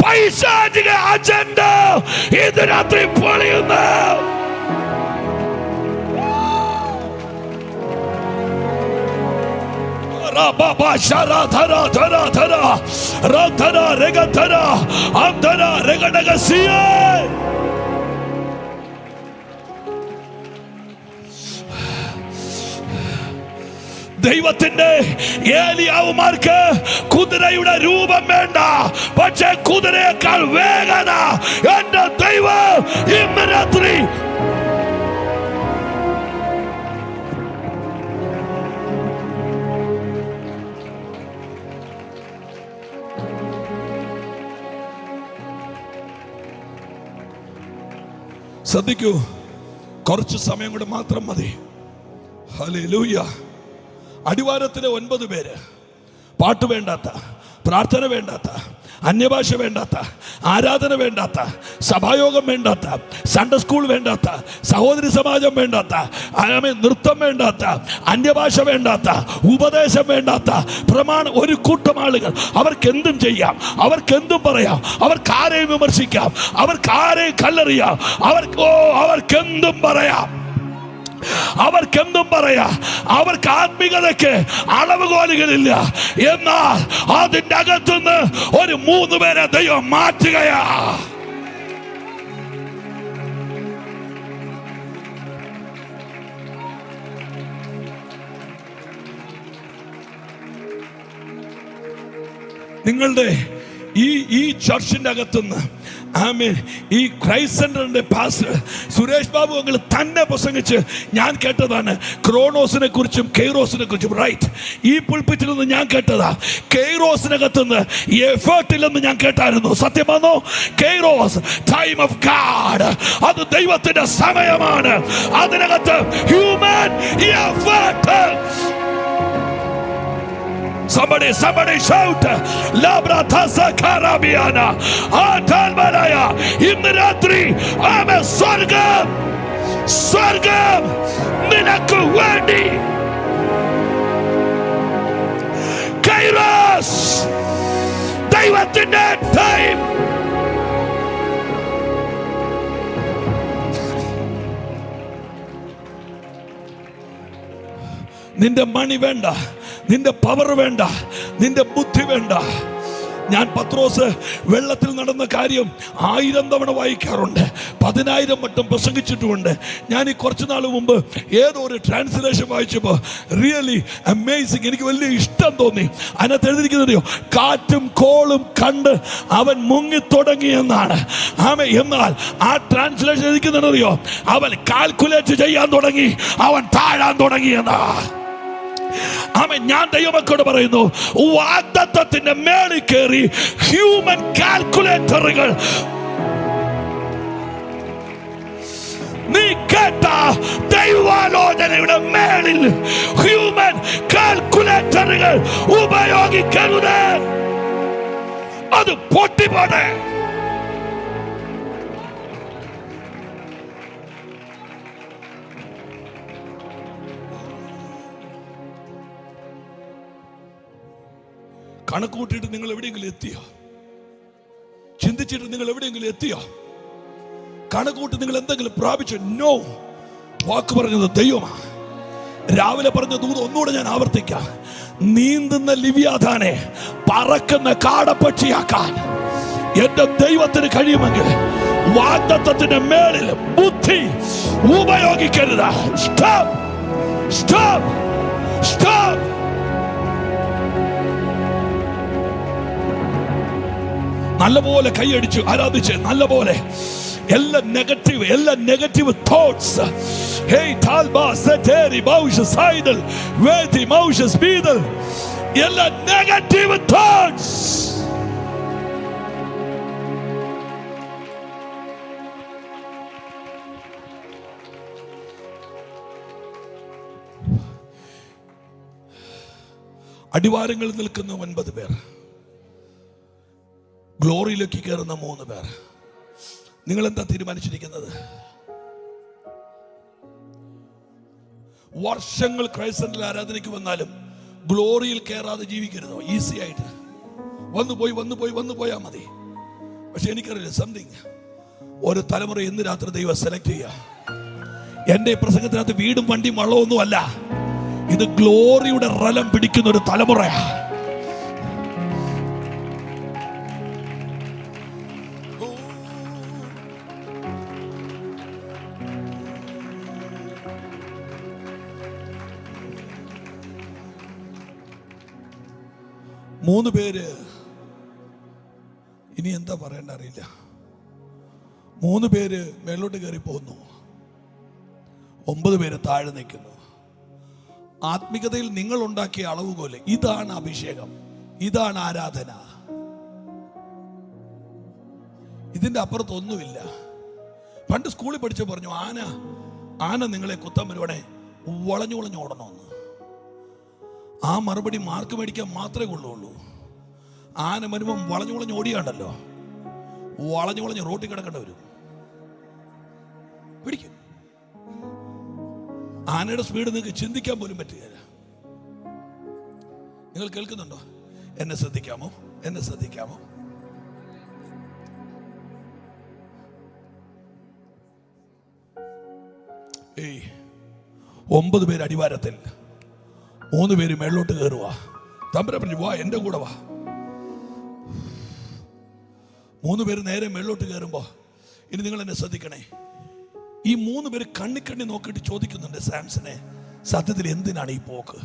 [SPEAKER 1] പൈശാചിക അജണ്ട ഇന്ന് രാത്രി പൊളിയുന്നു. Baba shara thara thara thara rathara regathara amthara regadagasiye. ദൈവത്തിന്റെ ഏലിയാവുമാർക്ക് കുതിരയുടെ രൂപം വേണ്ട, പക്ഷേ കുതിരയേക്കാൾ വേഗത എന്റെ ദൈവം ഇന്ന് രാത്രി ശ്രദ്ധിക്കൂ. കുറച്ച് സമയം കൂടെ മാത്രം മതി. ഹല്ലേലൂയ. അടിവാരത്തിലെ 9 പേര് പാട്ട് വേണ്ടാത്ത, പ്രാർത്ഥന വേണ്ടാത്ത, അന്യഭാഷ വേണ്ടാത്ത, ആരാധന വേണ്ടാത്ത, സഭായോഗം വേണ്ടാത്ത, സൺഡേ സ്കൂൾ വേണ്ടാത്ത, സഹോദരി സമാജം വേണ്ടാത്ത, നൃത്തം വേണ്ടാത്ത, അന്യഭാഷ വേണ്ടാത്ത, ഉപദേശം വേണ്ടാത്ത പ്രമാണം ഒരു കൂട്ടം ആളുകൾ. അവർക്കെന്തും ചെയ്യാം, അവർക്കെന്തും പറയാം, അവർക്കാരെയും വിമർശിക്കാം, അവർക്കാരെയും കല്ലെറിയാം, അവർക്കെന്തും പറയാം, അവർക്കെന്തും പറയാം. അവർക്ക് ആത്മീകതയ്ക്ക് അളവുകോലുകളില്ല. എന്നാൽ അതിന്റെ അകത്തുനിന്ന് ഒരു 3 പേരെ ദൈവം മാറ്റുകയാ. നിങ്ങളുടെ ഈ ചർച്ചിന്റെ അകത്തുനിന്ന് ഈ ക്രൈസ്റ്റ് സെന്ററിന്റെ പാസ്റ്റർ സുരേഷ് ബാബു അങ്കിൾ തന്നെ പ്രസംഗിച്ച് ഞാൻ കേട്ടതാണ് ക്രോണോസിനെ കുറിച്ചും കെയ്റോസിനെ കുറിച്ചും. റൈറ്റ്, ഈ പുൾപിറ്റിൽ നിന്ന് ഞാൻ കേട്ടതാ. കെയ്റോസിനകത്തുനിന്ന് എഫേർട്ടില്ലെന്ന് ഞാൻ കേട്ടായിരുന്നു. സത്യമാണോ? കെയ്റോസ് ടൈം ഓഫ് ഗാഡ്, അത് ദൈവത്തിന്റെ സമയമാണ്. അതിനകത്ത് human effort. Somebody shout Labra Tasa Karabiana Atalmaraya. ഇന്ന് രാത്രി ആമേൻ. സ്വർഗം നിനക്ക് വേണ്ടി. കൈറോസ് ദൈവത്തിന്റെ ടൈം. നിന്റെ മണി വേണ്ട, നിന്റെ പവർ വേണ്ട, നിന്റെ ബുദ്ധി വേണ്ട. ഞാൻ പത്രോസ് വെള്ളത്തിൽ നടന്ന കാര്യം 1000 തവണ വായിക്കാറുണ്ട്, 10,000 വട്ടം പ്രസംഗിച്ചിട്ടുമുണ്ട്. ഞാൻ ഈ കുറച്ച് നാൾ മുമ്പ് ഏതോ ഒരു ട്രാൻസ്ലേഷൻ വായിച്ചപ്പോൾ റിയലി അമേസിങ്, എനിക്ക് വലിയ ഇഷ്ടം തോന്നി. അതിനകത്ത് എഴുതിയിരിക്കുന്നതോ, കാറ്റും കോളും കണ്ട് അവൻ മുങ്ങിത്തുടങ്ങിയെന്നാണ്. എന്നാൽ ആ ട്രാൻസ്ലേഷൻ എഴുതിക്കുന്നതറിയോ, അവൻ കാൽക്കുലേറ്റ് ചെയ്യാൻ തുടങ്ങി, അവൻ താഴാൻ തുടങ്ങിയെന്നാ. ഞാൻ ദൈവമക്കളോട് പറയുന്നു, വാഗ്ദത്തത്തിന്റെ മേളിൽ കയറി ഹ്യൂമൻ കാൽക്കുലേറ്ററുകൾ നീ കേട്ട ദൈവാലോചനയുടെ മേളിൽ ഹ്യൂമൻ കാൽക്കുലേറ്ററുകൾ ഉപയോഗിക്കരുത്. അത് പൊട്ടിപ്പോട്ടെ. കണക്കൂട്ടിയിട്ട് നിങ്ങൾ എവിടെയെങ്കിലും എത്തിയോ? ചിന്തിച്ചിട്ട് നിങ്ങൾ എവിടെയെങ്കിലും എത്തിയോ? കണക്കൂട്ടി നിങ്ങൾ എന്തെങ്കിലും പ്രാപിച്ചു? നോ. വാക്ക് പറഞ്ഞത് ദൈവമാണ്. രാവിലെ പറഞ്ഞ ദൂത് ഒന്നുകൂടെ ഞാൻ ആവർത്തിക്കാം. നീന്തുന്ന ലിവ്യാഥാനെ പറക്കുന്ന കാടപ്പക്ഷിയാക്കാൻ എന്റെ ദൈവത്തിന് കഴിയുമെങ്കിൽ വാഗ്ദത്തത്തിന്റെ മേളിൽ ബുദ്ധി ഉപയോഗിക്കരുത്. Stop, stop, stop. നല്ലപോലെ കൈയടിച്ചു ആരാധിച്ച് നല്ലപോലെ എല്ലാ നെഗറ്റീവ് തോട്ട്സ് എല്ലാ നെഗറ്റീവ് തോട്ട്സ് അടിവാരങ്ങളിൽ നിൽക്കുന്ന 9 പേർ, ഗ്ലോറിയിലേക്ക് കയറുന്ന 3 പേർ. നിങ്ങൾ എന്താ തീരുമാനിച്ചിരിക്കുന്നത്? വർഷങ്ങൾ ക്രൈസ്തവ ആരാധനയ്ക്ക് വന്നാലും ഗ്ലോറിയിൽ കയറാതെ ജീവിക്കരുതോ? ഈസി ആയിട്ട് വന്നു പോയാൽ മതി. പക്ഷെ എനിക്കറിയില്ല സംതിങ്. ഒരു തലമുറ ഇന്ന് രാത്രി ദൈവം സെലക്ട് ചെയ്യുക. എന്റെ പ്രസംഗത്തിനകത്ത് വീടും വണ്ടിയും വള്ളമൊന്നും അല്ല. ഇത് ഗ്ലോറിയുടെ റലം പിടിക്കുന്ന ഒരു തലമുറയാ. മൂന്ന് പേര്, ഇനി എന്താ പറയണ്ട അറിയില്ല. 3 പേര് മേലോട്ട് കയറി പോകുന്നു, 9 പേര് താഴെ നിൽക്കുന്നു. ആത്മികതയിൽ നിങ്ങൾ ഉണ്ടാക്കിയ അളവുപോലെ ഇതാണ് അഭിഷേകം, ഇതാണ് ആരാധന. ഇതിന്റെ അപ്പുറത്തൊന്നുമില്ല. പണ്ട് സ്കൂളിൽ പഠിച്ചു പറഞ്ഞു, ആന നിങ്ങളെ കുത്താൻ വരുവാണെ വളഞ്ഞു ഓടണമെന്ന്. ആ മറുപടി മാർക്ക് മേടിക്കാൻ മാത്രമേ കൊള്ളുള്ളൂ. ആന വരുമ്പം വളഞ്ഞു ഓടിയാണ്ടല്ലോ, വളഞ്ഞു റോട്ടിൽ കിടക്കേണ്ടി വരും. പിടിക്കും. ആനയുടെ സ്പീഡ് നിങ്ങൾക്ക് ചിന്തിക്കാൻ പോലും പറ്റുകയില്ല. നിങ്ങൾ കേൾക്കുന്നുണ്ടോ? എന്നെ ശ്രദ്ധിക്കാമോ? 9 പേര് അടിവാരത്തിൽ, 3 പേര് മേളിലോട്ട് കയറുക. തമ്പുരാൻ പറഞ്ഞു, വാ എന്റെ കൂടെ വാ. 3 പേര് നേരെ മേളിലോട്ട് കയറുമ്പോ, ഇനി നിങ്ങൾ എന്നെ ശ്രദ്ധിക്കണേ. ഈ 3 പേര് കണ്ണി നോക്കിയിട്ട് ചോദിക്കുന്നുണ്ട് സാംസനെ, സത്യത്തിൽ എന്തിനാണ് ഈ പോക്ക്?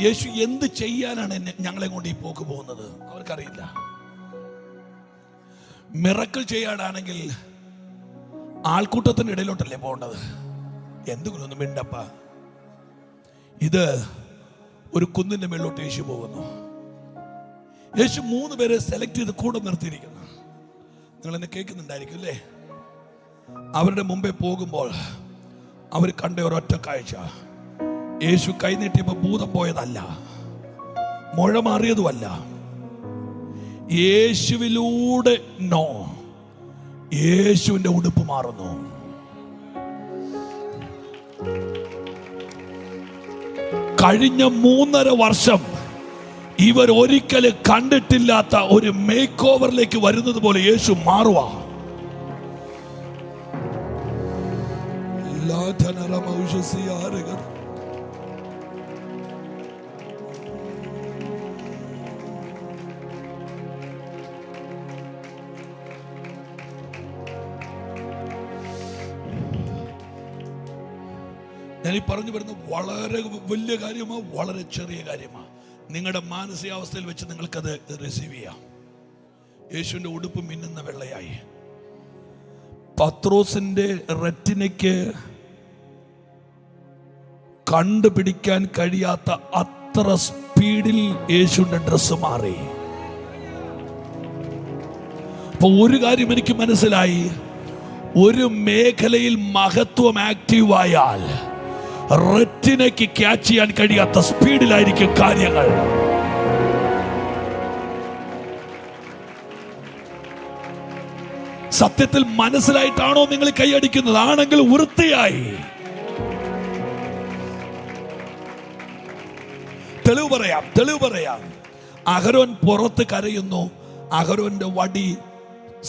[SPEAKER 1] യേശു എന്ത് ചെയ്യാനാണ് ഞങ്ങളെ കൊണ്ട് ഈ പോക്ക് പോകുന്നത്? അവർക്കറിയില്ല. മിറക്കിൾ ചെയ്യാനാണെങ്കിൽ ആൾക്കൂട്ടത്തിന്റെ ഇടയിലോട്ടല്ലേ പോകേണ്ടത്. എന്തുകൊണ്ടൊന്നും മിണ്ടപ്പ. ഇത് ഒരു കുന്നിന്റെ മേളിലോട്ട് യേശു പോകുന്നു. യേശു 3 പേരെ സെലക്ട് ചെയ്ത് കൂടെ നിർത്തിയിരിക്കുന്നു. നിങ്ങൾ എന്നെ കേൾക്കുന്നുണ്ടായിരിക്കും അല്ലേ? അവരുടെ മുമ്പേ പോകുമ്പോൾ അവർ കണ്ട ഒരൊറ്റ കാഴ്ച, യേശു കൈനീട്ടിയപ്പോൾ ഭൂതം പോയതല്ല, മുഴ മാറിയതുമല്ല. യേശുവിലൂടെ യേശുവിന്റെ ഉടുപ്പ് മാറുന്നു. കഴിഞ്ഞ 3.5 വർഷം ഇവർ ഒരിക്കലും കണ്ടിട്ടില്ലാത്ത ഒരു മേക്ക് ഓവറിലേക്ക് വരുന്നത് പോലെ യേശു മാറുക. ഞാൻ ഈ പറഞ്ഞു വരുന്നത് വളരെ വലിയ കാര്യമാണ്, വളരെ ചെറിയ കാര്യമാണ്. നിങ്ങളുടെ മാനസികാവസ്ഥയിൽ വെച്ച് നിങ്ങൾക്കത് റിസീവ് ചെയ്യാം. യേശുവിന്റെ ഉടുപ്പ് മിന്നുന്ന വെള്ളയായി. പത്രോസിന്റെ റെറ്റിനയ്ക്ക് കണ്ടുപിടിക്കാൻ കഴിയാത്ത അത്ര സ്പീഡിൽ യേശുവിന്റെ ഡ്രസ്സ് മാറി. അപ്പൊ ഒരു കാര്യം എനിക്ക് മനസ്സിലായി, ഒരു മേഖലയിൽ മഹത്വം ആക്റ്റീവായാൽ റെറ്റിനയ്ക്ക് ക്യാച്ച് ചെയ്യാൻ കഴിയാത്ത സ്പീഡിലായിരിക്കും കാര്യങ്ങൾ. സത്യത്തിൽ മനസ്സിലായിട്ടാണോ നിങ്ങൾ കൈയടിക്കുന്നത്? ആണെങ്കിൽ വൃത്തിയായി. തെളിവ് പറയാം. അഹരോൻ പുറത്ത് കരയുന്നു. അഹരോന്റെ വടി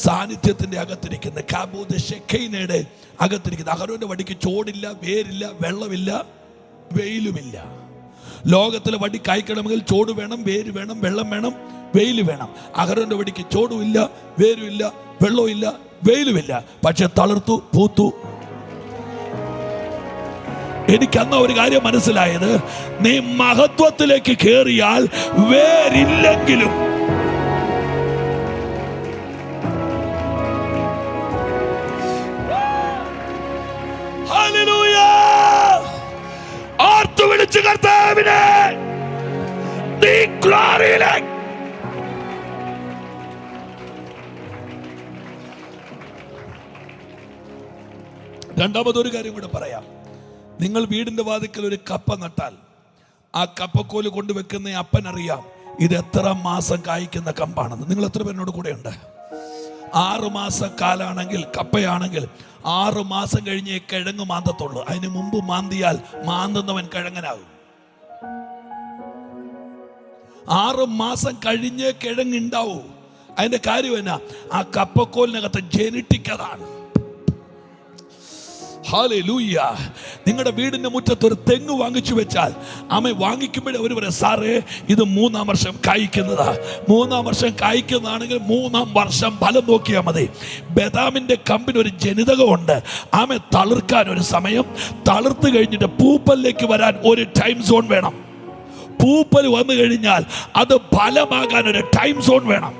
[SPEAKER 1] സാന്നിധ്യത്തിന്റെ അകത്തിരിക്കുന്ന കാബൂദ് ഷെഖൈനയുടെ അകത്തിരിക്കുന്ന അഹരോന്റെ വടിക്ക് ചോടില്ല, വേരില്ല, വെള്ളമില്ല, വെയിലുമില്ല. ലോകത്തിലെ വടി കായ്ക്കണമെങ്കിൽ ചോട് വേണം, വേര് വേണം, വെള്ളം വേണം, വെയിൽ വേണം. അഹരോന്റെ വടിക്ക് ചോടുമില്ല, വേരുമില്ല, വെള്ളമില്ല, വെയിലുമില്ല. പക്ഷെ തളിർത്തു, പൂത്തു. എനിക്ക് അന്ന് ഒരു കാര്യം മനസ്സിലായത്, നീ മഹത്വത്തിലേക്ക് കേറിയാൽ വേരില്ലെങ്കിലും ആർത്തു വിളിച്ചു കർത്താവിനെ നീ ഗ്ലോറിയിലേക്ക്. രണ്ടാമതൊരു കാര്യം കൂടെ പറയാം. നിങ്ങൾ വീടിന്റെ വാതിക്കൽ ഒരു കപ്പ നട്ടാൽ ആ കപ്പക്കോല് കൊണ്ടുവെക്കുന്ന അപ്പനറിയാം ഇത് എത്ര മാസം കായ്ക്കുന്ന കമ്പാണെന്ന്. നിങ്ങൾ എത്ര പേരിനോട് കൂടെ ഉണ്ട്? 6 മാസം കാലാണെങ്കിൽ, കപ്പയാണെങ്കിൽ 6 മാസം കഴിഞ്ഞേ കിഴങ്ങ് മാന്തത്തുള്ളൂ. അതിന് മുമ്പ് മാന്തിയാൽ മാന്തുന്നവൻ കിഴങ്ങനാകും. 6 മാസം കഴിഞ്ഞേ കിഴങ്ങ് ഉണ്ടാവൂ. അതിന്റെ കാര്യം എന്നാ? ആ കപ്പക്കോലിനകത്ത് ജെനറ്റിക് അതാണ്. ഹല്ലേലൂയ. നിങ്ങളുടെ വീടിന്റെ മുറ്റത്ത് ഒരു തെങ്ങ് വാങ്ങിച്ചു വെച്ചാൽ അമ്മ വാങ്ങിക്കുമ്പോഴേ അവർ പറയാം, സാറേ ഇത് 3-ാം വർഷം കായ്ക്കുന്നതാ. 3-ാം വർഷം കായ്ക്കുന്നതാണെങ്കിൽ 3-ാം വർഷം ഫലം നോക്കിയാൽ മതി. ബദാമിന്റെ കമ്പിന് ഒരു ജനിതകമുണ്ട്. ആമെ തളിർക്കാൻ ഒരു സമയം, തളിർത്ത് കഴിഞ്ഞിട്ട് പൂപ്പലിലേക്ക് വരാൻ ഒരു ടൈം സോൺ വേണം. പൂപ്പൽ വന്നു കഴിഞ്ഞാൽ അത് ഫലമാകാൻ ഒരു ടൈം സോൺ വേണം.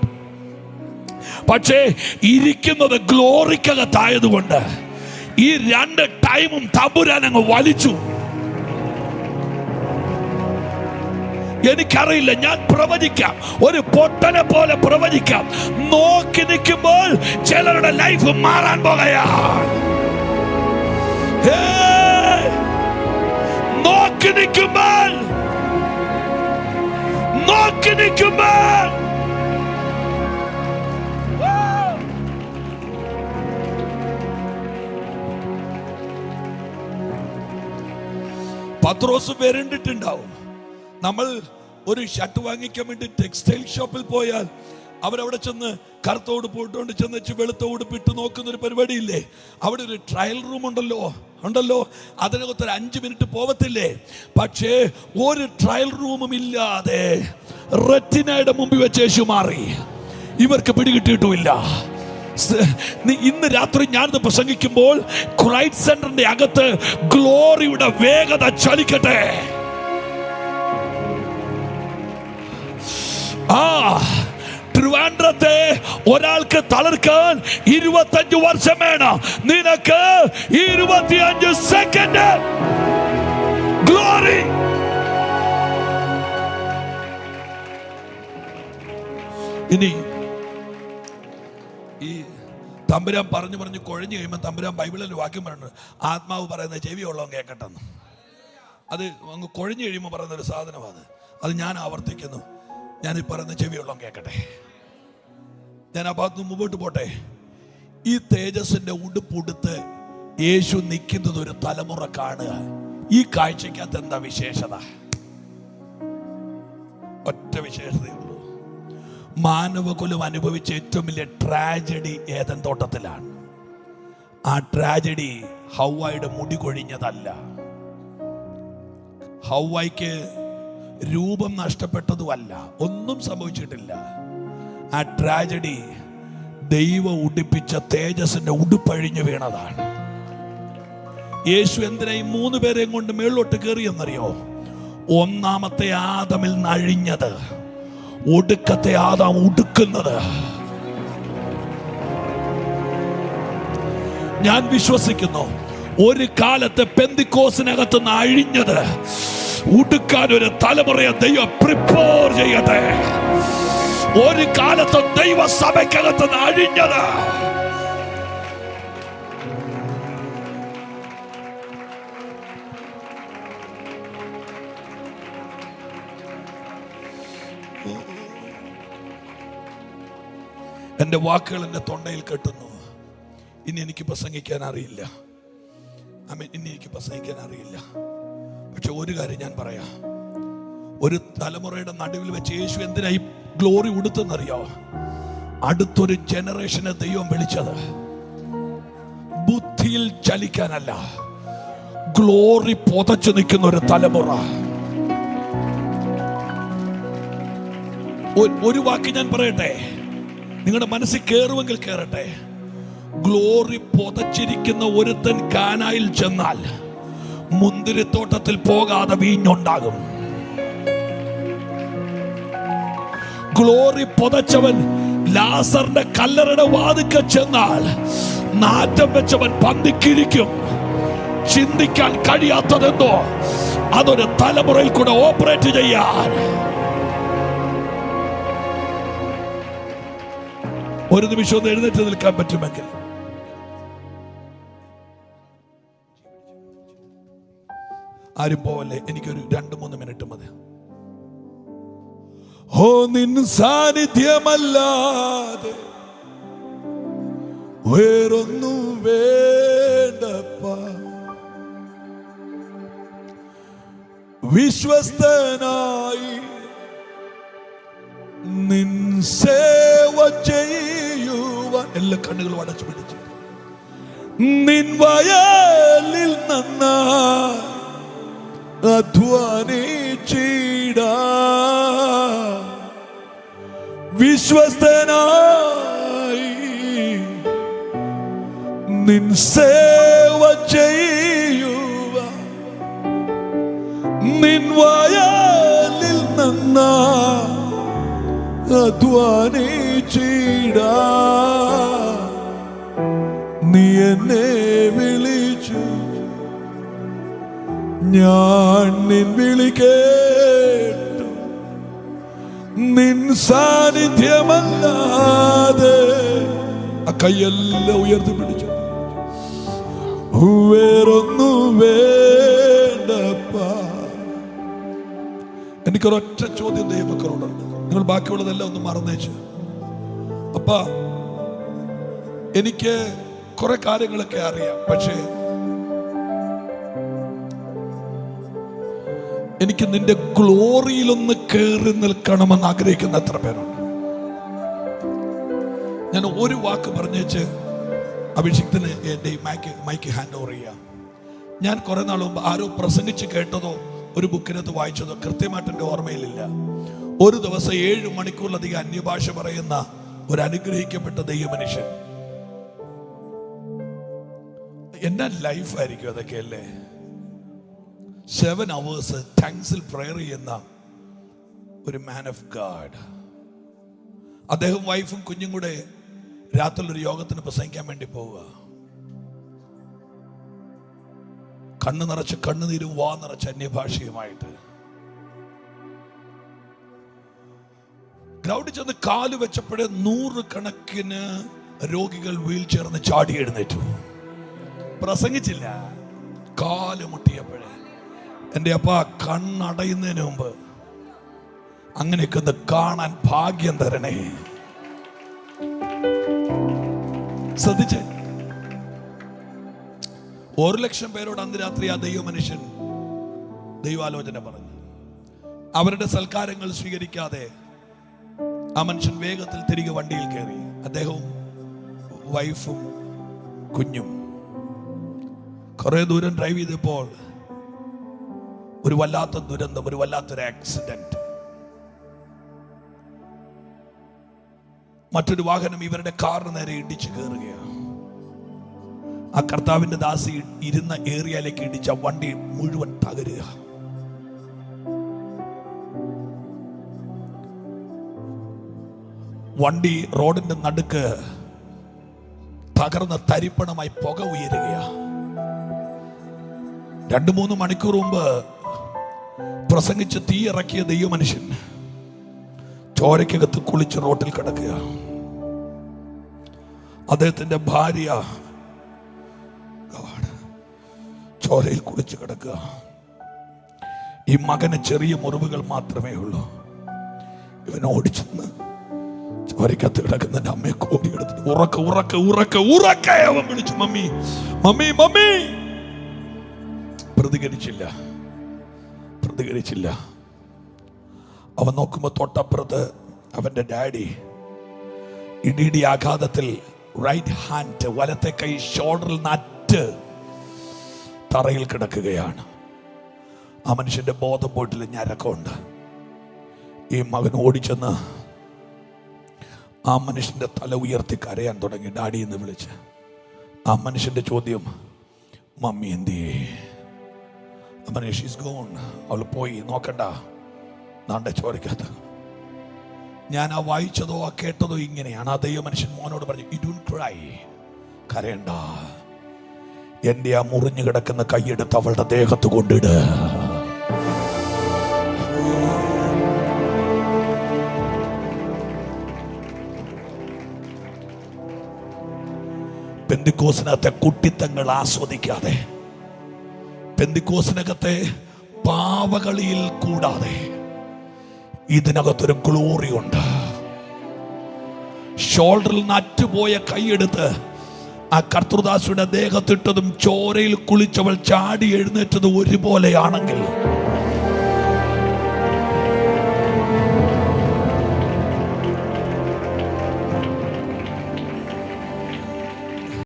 [SPEAKER 1] പക്ഷേ ഇരിക്കുന്നത് ഗ്ലോറിക്കകത്തായതുകൊണ്ട് ഈ 2 ടൈമും തമ്പുരാൻ അങ്ങ് വലിച്ചു. എനിക്കറിയില്ല, ഞാൻ പ്രവചിക്കാം, ഒരു പൊട്ടനെ പോലെ പ്രവചിക്കാം. നോക്കി നിൽക്കുമ്പോൾ ചിലരുടെ ലൈഫ് മാറാൻ പോകുകയാണ്. നോക്കി നിൽക്കുമ്പോൾ പത്രോസ് വരണ്ടിട്ടുണ്ടാവും. നമ്മൾ ഒരു ഷർട്ട് വാങ്ങിക്കാൻ വേണ്ടി ടെക്സ്റ്റൈൽ ഷോപ്പിൽ പോയാൽ അവരവിടെ ചെന്ന് കറുത്ത ഉടുപ്പ് ഇട്ടുകൊണ്ട് ചെന്ന് വെളുത്ത ഉടുപ്പിട്ട് നോക്കുന്ന ഒരു പരിപാടിയില്ലേ? അവിടെ ഒരു ട്രയൽ റൂം ഉണ്ടല്ലോ. അതിനകത്ത് ഒരു 5 മിനിറ്റ് പോവത്തില്ലേ? പക്ഷേ ഒരു ട്രയൽ റൂമും ഇല്ലാതെ റെറ്റിനയുടെ മുമ്പിൽ വെച്ച് യേശു മാറി. ഇവർക്ക് പിടികിട്ടിയിട്ടുമില്ല. ഇന്ന് രാത്രി ഞാനിത് പ്രസംഗിക്കുമ്പോൾ ക്രൈസ്റ്റ് സെന്ററിന്റെ അകത്ത് ഗ്ലോറിയുടെ വേഗത ചലിക്കട്ടെ. ട്രിവാൻഡ്രത്തെ ഒരാൾക്ക് തളർക്കാൻ 25 വർഷം വേണം. നിനക്ക് 25 സെക്കൻഡ് ഗ്ലോറി. ഇനി ഈ തമ്പുരാൻ പറഞ്ഞു കുഴഞ്ഞു കഴിയുമ്പോൾ തമ്പുരാൻ ബൈബിളിൽ വാക്യം പറയുന്നത്, ആത്മാവ് പറയുന്ന ചെവിയുള്ളവൻ കേൾക്കട്ടെന്ന്. അത് അങ്ങ് കുഴഞ്ഞു കഴിയുമ്പോൾ പറയുന്ന ഒരു സാധനമാണ്. അത് ഞാൻ ആവർത്തിക്കുന്നു. ഞാൻ ഈ പറയുന്ന ചെവിയുള്ളവൻ കേൾക്കട്ടെ. ഞാൻ ആ ഭാഗത്ത് നിന്ന് മുമ്പോട്ട് പോട്ടെ. ഈ തേജസ്സിന്റെ ഉടുപ്പുടുത്ത് യേശു നിൽക്കുന്നത് ഒരു തലമുറ കാണുക. ഈ കാഴ്ചക്കകത്ത് എന്താ വിശേഷത? ഒറ്റ വിശേഷതയുള്ളൂ. മാനവകുലം അനുഭവിച്ച ഏറ്റവും വലിയ ട്രാജഡി ഏദൻ തോട്ടത്തിലാണ്. ആ ട്രാജഡി ഹവ്വായുടെ മുടി കൊഴിഞ്ഞതല്ല. ഹവ്വായ്ക്ക് രൂപം നഷ്ടപ്പെട്ടതുമല്ല. ഒന്നും സംഭവിച്ചിട്ടില്ല. ആ ട്രാജഡി ദൈവം ഉടുപ്പിച്ച തേജസ്സിന്റെ ഉടുപ്പഴിഞ്ഞു വീണതാണ്. യേശു എന്തിനാ ഈ 3 പേരെയും കൊണ്ട് മേളിലോട്ട് കയറിയെന്നറിയോ? ഒന്നാമത്തെ ആദമിൽ നഴിഞ്ഞത് ഒടുക്കത്തെ ആദാം ഉടുക്കുന്നത്. ഞാൻ വിശ്വസിക്കുന്നു ഒരു കാലത്ത് പെന്തിക്കോസിനകത്ത് നിന്ന് അഴിഞ്ഞത് ഉടുക്കാൻ ഒരു തലമുറയെ ദൈവം പ്രിപ്പയർ ചെയ്യട്ടെ. ഒരു കാലത്ത് ദൈവസഭയ്ക്കകത്ത് നിന്ന് അഴിഞ്ഞത് എൻ്റെ വാക്കുകൾ എൻ്റെ തൊണ്ടയിൽ കെട്ടുന്നു. ഇനി എനിക്ക് പ്രസംഗിക്കാൻ അറിയില്ല. ഇനി എനിക്ക് പ്രസംഗിക്കാൻ അറിയില്ല. പക്ഷെ ഒരു കാര്യം ഞാൻ പറയാം. ഒരു തലമുറയുടെ നടുവിൽ വെച്ച് യേശു എന്തിനായി ഗ്ലോറി ഉടുത്തെന്നറിയോ? അടുത്തൊരു ജനറേഷനെ ദൈവം വിളിച്ചത് ബുദ്ധിയിൽ ചലിക്കാനല്ല, ഗ്ലോറി പൊതച്ചു നിൽക്കുന്ന ഒരു തലമുറ. ഒരു വാക്ക് ഞാൻ പറയട്ടെ, നിങ്ങളുടെ മനസ്സിൽ കയറുമെങ്കിൽ കയറട്ടെ. ഗ്ലോറി പൊതച്ചിരിക്കുന്ന ഒരുത്തൻ കാനായിൽ ചെന്നാൽ മുന്തിരിത്തോട്ടത്തിൽ പോകാതെ വീഞ്ഞുണ്ടാകും. ഗ്ലോറി പൊതച്ചവൻ ലാസറിന്റെ കല്ലറയുടെ വാതിൽക്കൽ ചെന്നാൽ നാറ്റം വെച്ചവൻ പന്തിക്കിരിക്കും. ചിന്തിക്കാൻ കഴിയാത്തതെന്തോ അതൊരു തലമുറയിൽ കൂടെ ഓപ്പറേറ്റ് ചെയ്യാൻ ഒരു നിമിഷം ഒന്ന് എഴുന്നേറ്റ് നിൽക്കാൻ പറ്റുമെങ്കിൽ ആരും പോവല്ലേ. എനിക്കൊരു 2-3 മിനിറ്റ് മതി. ഓ നിൻ സാന്നിധ്യമല്ലാതെ വേറൊന്നും വേണ്ടപ്പ, വിശ്വസ്തനായി നിൻ സേവ ചെയ്യുവാൻ. എല്ലാ കണ്ണുകളും അടച്ചു പിടിച്ചു. നിൻ വയലിൽ നന്നായി അധ്വാനിച്ചിടാ, വിശ്വസ്തനായി നിൻ സേവ ചെയ്യുക, നിൻ വയലിൽ നന്നായി അധ്വാനിച്ചിടാ. നീ എന്നെ വിളിച്ചു, ഞാൻ നിൻ വിളി കേട്ടു. നിൻ സാന്നിധ്യമല്ലാതെ ആ കൈയെല്ലാം ഉയർത്തി പിടിച്ചു. വേറൊന്നും വേണ്ടപ്പ. എനിക്കൊരൊറ്റ ചോദ്യം ദൈവമക്കളോടുണ്ട്. നിങ്ങൾ ബാക്കിയുള്ളതെല്ലാം ഒന്ന് മറന്നേച്ച്. അപ്പാ, എനിക്ക് കുറെ കാര്യങ്ങളൊക്കെ അറിയാം, പക്ഷേ എനിക്ക് നിന്റെ ഗ്ലോറിയിലൊന്ന് കയറി നിൽക്കണമെന്ന് ആഗ്രഹിക്കുന്ന എത്ര പേരുണ്ട്? ഞാൻ ഒരു വാക്ക് പറഞ്ഞേച്ച് അഭിഷിക്തന് എൻ്റെ മൈക്ക് ഹാൻഡ് ഓവർ ചെയ്യാം. ഞാൻ കുറെ നാൾ മുമ്പ് ആരോ പ്രസംഗിച്ച് കേട്ടതോ ഒരു ബുക്കിനകത്ത് വായിച്ചതോ കൃത്യമായിട്ട് എൻ്റെ ഓർമ്മയിലില്ല. ഒരു ദിവസം 7 മണിക്കൂറിലധികം അന്യഭാഷ പറയുന്ന ഒരു അനുഗ്രഹിക്കപ്പെട്ട ദൈവമനുഷ്യൻ. എന്നാ ലൈഫായിരിക്കും അതൊക്കെ അല്ലേ? 7 hours ടങ്സിൽ പ്രയർ ചെയ്യുന്ന ഒരു മാൻ ഓഫ് ഗാഡ്. അദ്ദേഹം വൈഫും കുഞ്ഞും കൂടെ രാത്രി ഒരു യോഗത്തിന് പ്രസംഗിക്കാൻ വേണ്ടി പോവുക. കണ്ണ് നിറച്ച് കണ്ണുനീരും വാ നിറച്ച് അന്യഭാഷയുമായിട്ട് ഗ്രൗണ്ടിൽ ചെന്ന് കാല് വെച്ചപ്പോഴേ 100 കണക്കിന് രോഗികൾ വീൽ ചെയർന്ന് ചാടി എഴുന്നേറ്റു. പ്രസംഗിച്ചില്ല, കാല് മുട്ടിയപ്പോഴേ. എൻ്റെ അപ്പ കണ്ണടയുന്നതിന് മുമ്പ് അങ്ങനെയൊക്കെ ഒന്ന് കാണാൻ ഭാഗ്യം തരണേ. ശ്രദ്ധിച്ചേ, 100,000 പേരോട് അന്ന് രാത്രി ആ ദൈവമനുഷ്യൻ ദൈവാലോചന പറഞ്ഞു. അവരുടെ സൽക്കാരങ്ങൾ സ്വീകരിക്കാതെ ആ മനുഷ്യൻ വേഗത്തിൽ തിരികെ വണ്ടിയിൽ കയറി. അദ്ദേഹവും വൈഫും കുഞ്ഞും കുറെ ദൂരം ഡ്രൈവ് ചെയ്തപ്പോൾ ഒരു വല്ലാത്ത ദുരന്തം, ഒരു വല്ലാത്തൊരു ആക്സിഡന്റ്. മറ്റൊരു വാഹനം ഇവരുടെ കാറിന് നേരെ ഇടിച്ചു കയറുകയാണ്. ആ കർത്താവിന്റെ ദാസി ഇരുന്ന ഏരിയയിലേക്ക് ഇടിച്ച വണ്ടി മുഴുവൻ തകരുക. വണ്ടി റോഡിന്റെ നടുക്ക് തകർന്ന തരിപ്പണമായി പുക ഉയരുകയാ. 2-3 മണിക്കൂർ മുമ്പ് പ്രസംഗിച്ച് തീ ഇറക്കിയ ദൈവമനുഷ്യൻ ചോരയ്ക്കകത്ത് കുളിച്ച് റോട്ടിൽ കിടക്കുക. അദ്ദേഹത്തിന്റെ ഭാര്യ ചോരയിൽ കുളിച്ച് കിടക്കുക. ഈ മകന് ചെറിയ മുറിവുകൾ മാത്രമേ ഉള്ളൂ. ഇവൻ ഓടിച്ചെന്ന് ചോരക്കകത്ത് കിടക്കുന്ന എൻ്റെ അമ്മയെ കോടി എടുത്തിട്ട് ഉറക്കെ ഉറക്കെ ഉറക്കെ ഉറക്കെ അവൻ വിളിച്ചു, മമ്മി മമ്മി മമ്മി. പ്രതികരിച്ചില്ല. അവൻ നോക്കുമ്പോ തൊട്ടപ്പുറത്ത് അവന്റെ ഡാഡി ഇടിയിടി ആഘാതത്തിൽ റൈറ്റ് ഹാൻഡ്, വലത്തെ കൈ ഷോൾഡറിൽ നറ്റ് തറയിൽ കിടക്കുകയാണ്. ആ മനുഷ്യന്റെ ബോധം പോയിട്ടില്ല, ഞരക്കമുണ്ട്. ഈ മകൻ ഓടിച്ചെന്ന് ആ മനുഷ്യന്റെ തല ഉയർത്തി കരയാൻ തുടങ്ങി, ഡാഡി എന്ന് വിളിച്ച്. ആ മനുഷ്യന്റെ ചോദ്യം, മമ്മി എന്തിയേ? ഷീസ് ഗോൺ, അവൾ പോയി, നോക്കണ്ട, നാണ്ടെ ചോരക്കകത്ത്. ഞാൻ ആ വായിച്ചതോ ആ കേട്ടതോ ഇങ്ങനെയാണ്. ആ ദൈവ മനുഷ്യൻ മോനോട് പറഞ്ഞു, യു ഡോണ്ട് ക്രൈ, കരയണ്ട. എന്റെ ആ മുറിഞ്ഞു കിടക്കുന്ന കൈയെടുത്ത് അവളുടെ ദേഹത്ത് കൊണ്ടിട്. പെന്തിക്കോസിനകത്തെ കുട്ടിത്തങ്ങൾ ആസ്വദിക്കാതെ, പെന്തിക്കോസിനകത്തെ പാവകളിയിൽ കൂടാതെ ഇതിനകത്തൊരു ഗ്ലോറി ഉണ്ട്. ഷോൾഡറിൽ നറ്റുപോയ കൈയെടുത്ത് ആ കർത്തൃദാസിയുടെ ദേഹത്തിട്ടതും ചോരയിൽ കുളിച്ചവൾ ചാടി എഴുന്നേറ്റത് ഒരുപോലെയാണെങ്കിൽ